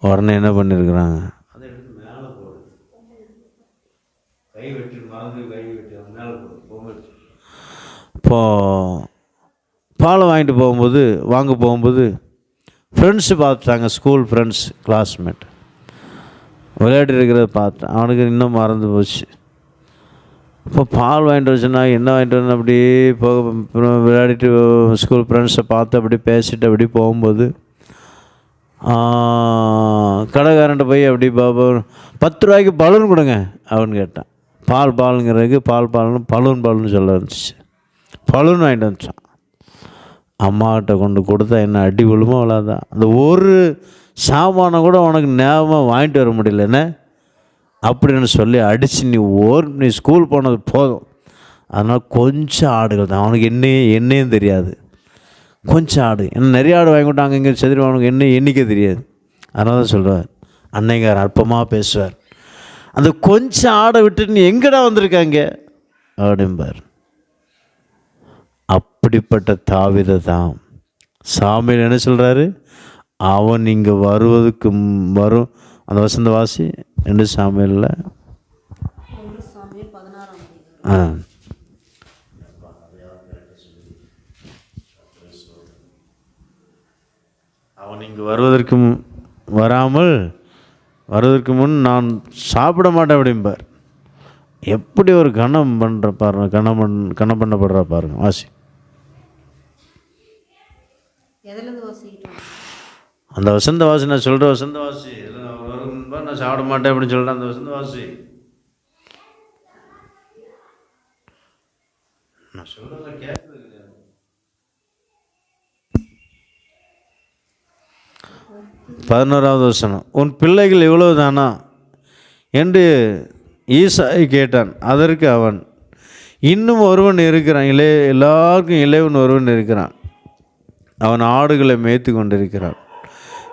உடனே என்ன பண்ணியிருக்கிறாங்க, அதை எடுத்து மேலே போடு, கை வெட்டி மறந்து கை வெட்டி மேலே போடு. இப்போது பாலை வாங்கிட்டு போகும்போது ஃப்ரெண்ட்ஸு பார்த்துட்டாங்க, ஸ்கூல் ஃப்ரெண்ட்ஸ், கிளாஸ்மேட் விளையாடி இருக்கிறத பார்த்தேன். அவனுக்கு இன்னும் மறந்து போச்சு. இப்போ பால் வாங்கிட்டு வச்சுன்னா என்ன வாங்கிட்டு வந்து அப்படியே போக விளையாடிட்டு ஸ்கூல் ஃப்ரெண்ட்ஸை பார்த்து அப்படி பேசிட்டு அப்படி போகும்போது கடைக்காரன்ட்ட போய் அப்படி பாபா 10 ரூபாய்க்கு பலூன் கொடுங்க அப்படின்னு கேட்டான். பாலுங்கிறதுக்கு பலூன் சொல்ல இருந்துச்சு. பலூன் வாங்கிட்டு வந்துச்சான். அம்மாக்கிட்ட கொண்டு கொடுத்தா என்ன அடி விழுமோ அவ்வளோதான். அந்த ஒரு சாமானை கூட உனக்கு ஞாபகமாக வாங்கிட்டு வர முடியல என்ன அப்படின்னு சொல்லி அடித்து நீ ஸ்கூல் போனது போதும். அதனால் கொஞ்சம் ஆடுகள் தான் அவனுக்கு என்னையும் தெரியாது. கொஞ்சம் ஆடு என்ன நிறைய ஆடு வாங்கி விட்டாங்க இங்கே செதிரி அவனுக்கு எண்ணிக்கை தெரியாது. அதனால தான் சொல்லுவார் அன்னைக்கார் அற்பமாக பேசுவார். அந்த கொஞ்சம் ஆடை விட்டுட்டு நீ எங்கடா வந்திருக்காங்க அப்படிம்பார். அப்படிப்பட்ட தாவீதை தான் சாமுவேல் என்ன சொல்கிறாரு, அவன் இங்கே வருவதுக்கு வரும். அந்த வசந்த வாசி 2 சாமுவேலில் அவன் இங்கே வருவதற்கு முன் நான் சாப்பிட மாட்டேன் அப்படிம்பார். எப்படி ஒரு கணம் பண்ணுற பாருங்க, கணம் பண்ணப்படுற பாருங்க. வாசி அந்த வசந்த வாசி நான் சொல்கிறேன். வசந்த வாசி நான் சாப்பிட மாட்டேன் அப்படின்னு சொல்கிறேன். அந்த வசந்த வாசி நான் சொல்கிறத கேட்குறது கிடையாது. 11வது வசனம், உன் பிள்ளைகள் இவ்வளவு தானா என்று ஈசாய் கேட்டான். அதற்கு அவன், இன்னும் ஒருவன் இருக்கிறான், எல்லாருக்கும் இளைவன் ஒருவன் இருக்கிறான், அவன் ஆடுகளை மேய்த்து கொண்டிருக்கிறான்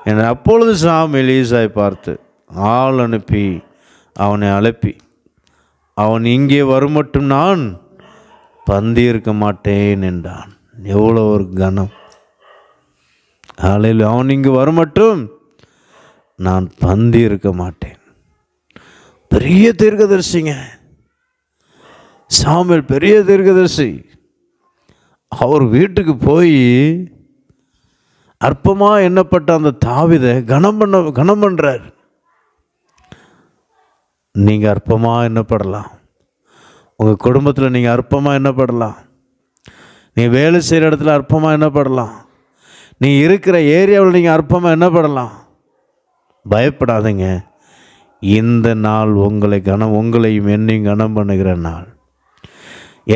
என்று. அப்பொழுது சாமுவேல் ஈசாய் பார்த்து ஆள் அனுப்பி அவனை அழைப்பி, அவன் இங்கே வருமட்டும் நான் பந்தி இருக்க மாட்டேன் என்றான். எவ்வளோ ஒரு கனம்! ஆளையில் அவன் இங்கு வரமட்டும் நான் பந்தி இருக்க மாட்டேன். பெரிய தீர்க்கதரிசிங்க சாமுவேல், பெரிய தீர்க்கதரிசி. அவர் வீட்டுக்கு போய் அற்பமாக எண்ணப்பட்ட அந்த தாவீதை கனம் பண்ணுறார். நீங்கள் அற்பமாக எண்ணப்படலாம், உங்கள் குடும்பத்தில் நீங்கள் அற்பமாக எண்ணப்படலாம், நீ வேலை செய்கிற இடத்துல அற்பமாக எண்ணப்படலாம், நீ இருக்கிற ஏரியாவில் நீங்கள் அற்பமாக எண்ணப்படலாம். பயப்படாதீங்க. இந்த நாள் உங்களையும் என்னையும் கனம் பண்ணுகிற நாள்.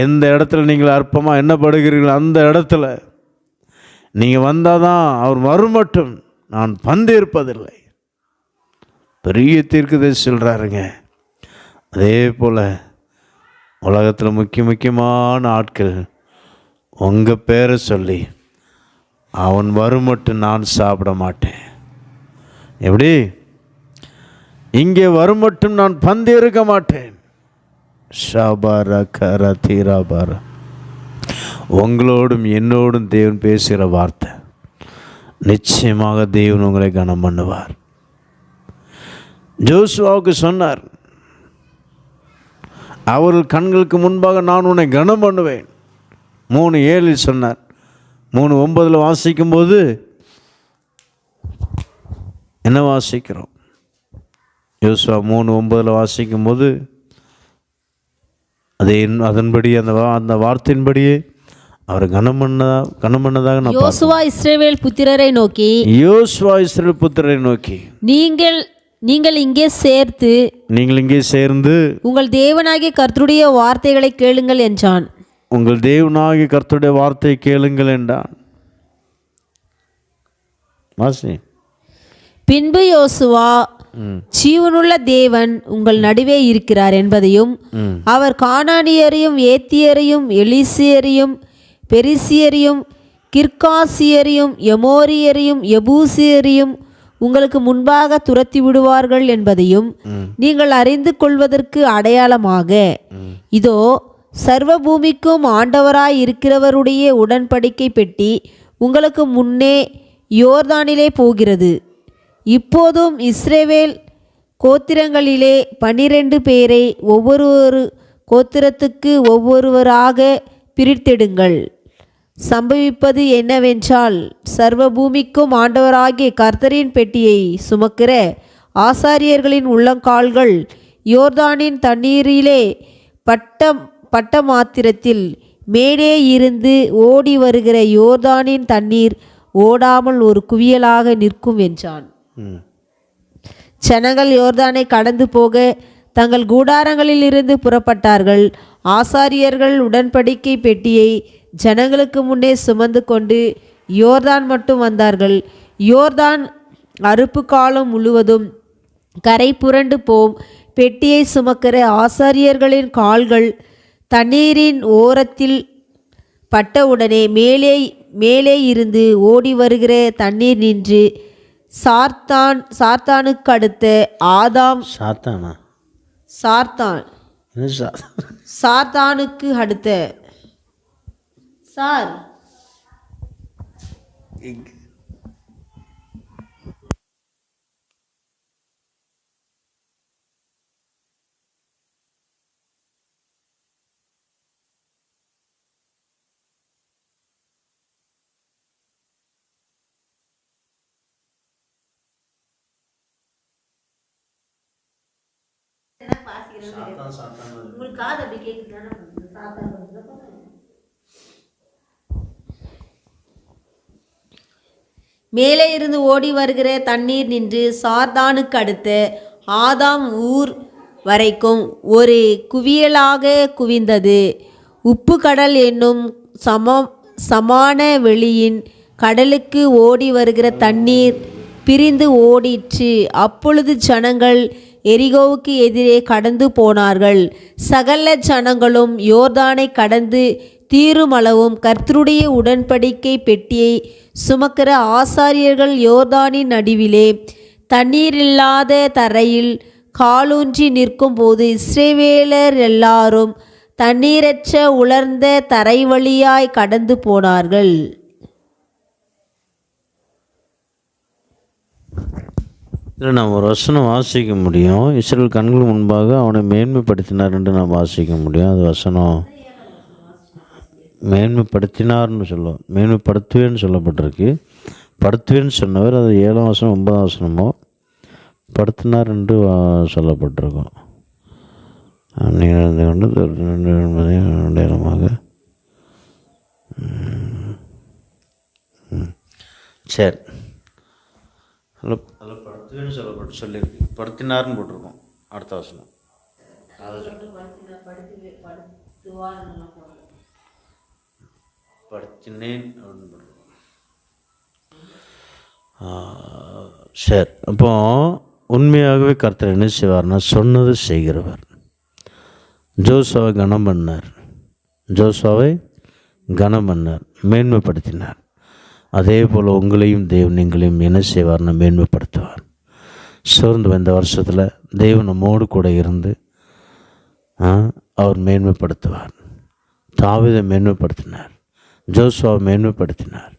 எந்த இடத்துல நீங்கள் அற்பமாக எண்ணப்படுகிறீர்கள் அந்த இடத்துல நீங்கள் வந்தால் தான் அவர் மறுமட்டும் நான் பந்து இருப்பதில்லை. பெரிய தீர்க்கதரிசி சொல்கிறாருங்க. அதே போல் உலகத்தில் முக்கியமான ஆட்கள் உங்கள் பேரை சொல்லி அவன் வருமட்டும் நான் சாப்பிட மாட்டேன். எப்படி? இங்கே வருமட்டும் நான் பந்தி இருக்க மாட்டேன். ஷாபாரா கரா தீராபாரா. உங்களோடும் என்னோடும் தேவன் பேசுகிற வார்த்தை நிச்சயமாக தேவன் உங்களை கனம் பண்ணுவார். ஜோசுவாவுக்கு சொன்னார், அவர்கள் கண்களுக்கு முன்பாக நான் உன்னை கனம் பண்ணுவேன். 3:7 சொன்னார். 3:9 வாசிக்கும்போது என்ன வாசிக்கிறோம்? யோசுவா 3:9 வாசிக்கும்போது அதன்படி அந்த வார்த்தையின்படியே அவர் கனம் பண்ணதாக யோசுவா இஸ்ரவேல் புத்திரரை நோக்கி நீங்கள் இங்கே சேர்ந்து உங்கள் தேவனாகிய கர்த்தருடைய வார்த்தைகளை கேளுங்கள் என்றான். உங்கள் தேவனாகிய கர்த்தருடைய வார்த்தை கேளுங்கள் என்றான். பின்பு யோசுவா, ஜீவனுள்ள தேவன் உங்கள் நடுவே இருக்கிறார் என்பதையும், அவர் கானானியரையும் ஏத்தியரையும் எலிசியரையும் பெரிசியரையும் கிர்காசியரையும் எமோரியரையும் எபூசியரையும் உங்களுக்கு முன்பாக துரத்தி விடுவார்கள் என்பதையும் நீங்கள் அறிந்து கொள்வதற்கு அடையாளமாக, இதோ சர்வ பூமிக்கும் ஆண்டவராய் இருக்கிறவருடைய உடன்படிக்கை பெட்டி உங்களுக்கு முன்னே யோர்தானிலே போகிறது. இப்போதும் இஸ்ரவேல் கோத்திரங்களிலே 12 பேரை ஒவ்வொரு கோத்திரத்துக்கு ஒவ்வொருவராக பிரித்தெடுங்கள். சம்பவிப்பது என்னவென்றால், சர்வ பூமிக்கும் ஆண்டவராகிய கர்த்தரின் பெட்டியை சுமக்கிற ஆசாரியர்களின் உள்ளங்கால்கள் யோர்தானின் தண்ணீரிலே பட்ட மாத்திரத்தில் மேலே இருந்து ஓடி வருகிற யோர்தானின் தண்ணீர் ஓடாமல் ஒரு குவியலாக நிற்கும் என்றான். ஜனங்கள் யோர்தானை கடந்து போக தங்கள் கூடாரங்களில் இருந்து புறப்பட்டார்கள். ஆசாரியர்கள் உடன்படிக்கை பெட்டியை ஜனங்களுக்கு முன்னே சுமந்து கொண்டு யோர்தான் மட்டும் வந்தார்கள். யோர்தான் அறுப்பு காலம் முழுவதும் கரை புரண்டு போம். பெட்டியை சுமக்கிற ஆசாரியர்களின் கால்கள் தண்ணீரின் ஓரத்தில் பட்டவுடனே மேலே இருந்து ஓடி வருகிற தண்ணீர் நின்று சாத்தானுக்கு அடுத்த சாத்தானுக்கு அடுத்த மேலே இருந்து ஓடி வருகிற தண்ணீர் நின்று சாத்தானுக்கு அடுத்த ஆதாம் ஊர் வரைக்கும் ஒரு குவியலாக குவிந்தது. உப்பு கடல் என்னும் சமான வெளியின் கடலுக்கு ஓடி வருகிற தண்ணீர் பிரிந்து ஓடிற்று. அப்பொழுது ஜனங்கள் எரிகோவுக்கு எதிரே கடந்து போனார்கள். சகல ஜனங்களும் யோர்தானை கடந்து தீருமளவும் கர்த்தருடைய உடன்படிக்கை பெட்டியை சுமக்கிற ஆசாரியர்கள் யோர்தானின் நடுவிலே தண்ணீரில்லாத தரையில் காலூன்றி நிற்கும் போது இஸ்ரவேலர் எல்லாரும் தண்ணீரற்ற உலர்ந்த தரை வழியாய் கடந்து போனார்கள். இதில் நாம் ஒரு வசனம் வாசிக்க முடியும். இஸ்ரவேல் கண்கள் முன்பாக அவனை மேன்மைப்படுத்தினார் என்று நாம் வாசிக்க முடியும். அது வசனம் மேன்மைப்படுத்தினார்னு சொல்லுவோம். மேன்மைப்படுத்துவேன்னு சொல்லப்பட்டிருக்கு. படுத்துவேன்னு சொன்னவர் அது 7ஆம் வசனம் 9ஆம் வசனமோ படுத்தினார் என்று சொல்லப்பட்டிருக்கும். நீழ்ந்து கொண்டு நேரமாக சரி அதில் படுத்துவேன்னு சொல்லியிருக்கு. படுத்தினார்னு போட்டிருக்கோம். அடுத்த வசனம் படுத்தினேன் அப்படின்னு போட்டிருக்கோம். சரி, அப்போ உண்மையாகவே கர்த்தர் என்ன செய்வார்னா சொன்னது செய்கிறவர். ஜோசுவாவை கனம் பண்ணார், மேன்மைப்படுத்தினார். அதே போல் உங்களையும் தேவன் நீங்களையும் என்ன செய்வார்னா மேன்மைப்படுத்துவார். சோர்ந்து வந்த வருஷத்தில் தேவன் நம்மோடு கூட இருந்து அவர் மேன்மைப்படுத்துவார். தாவீதை மேன்மைப்படுத்தினார், ஜோசுவாவை மேன்மைப்படுத்தினார்.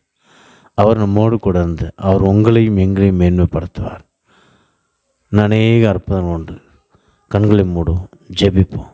அவர் நம்மோடு கூட இருந்து அவர் உங்களையும் எங்களையும் மேன்மைப்படுத்துவார். அநேக அற்புதம் உண்டு. கண்களை மூடுவோம், ஜெபிப்போம்.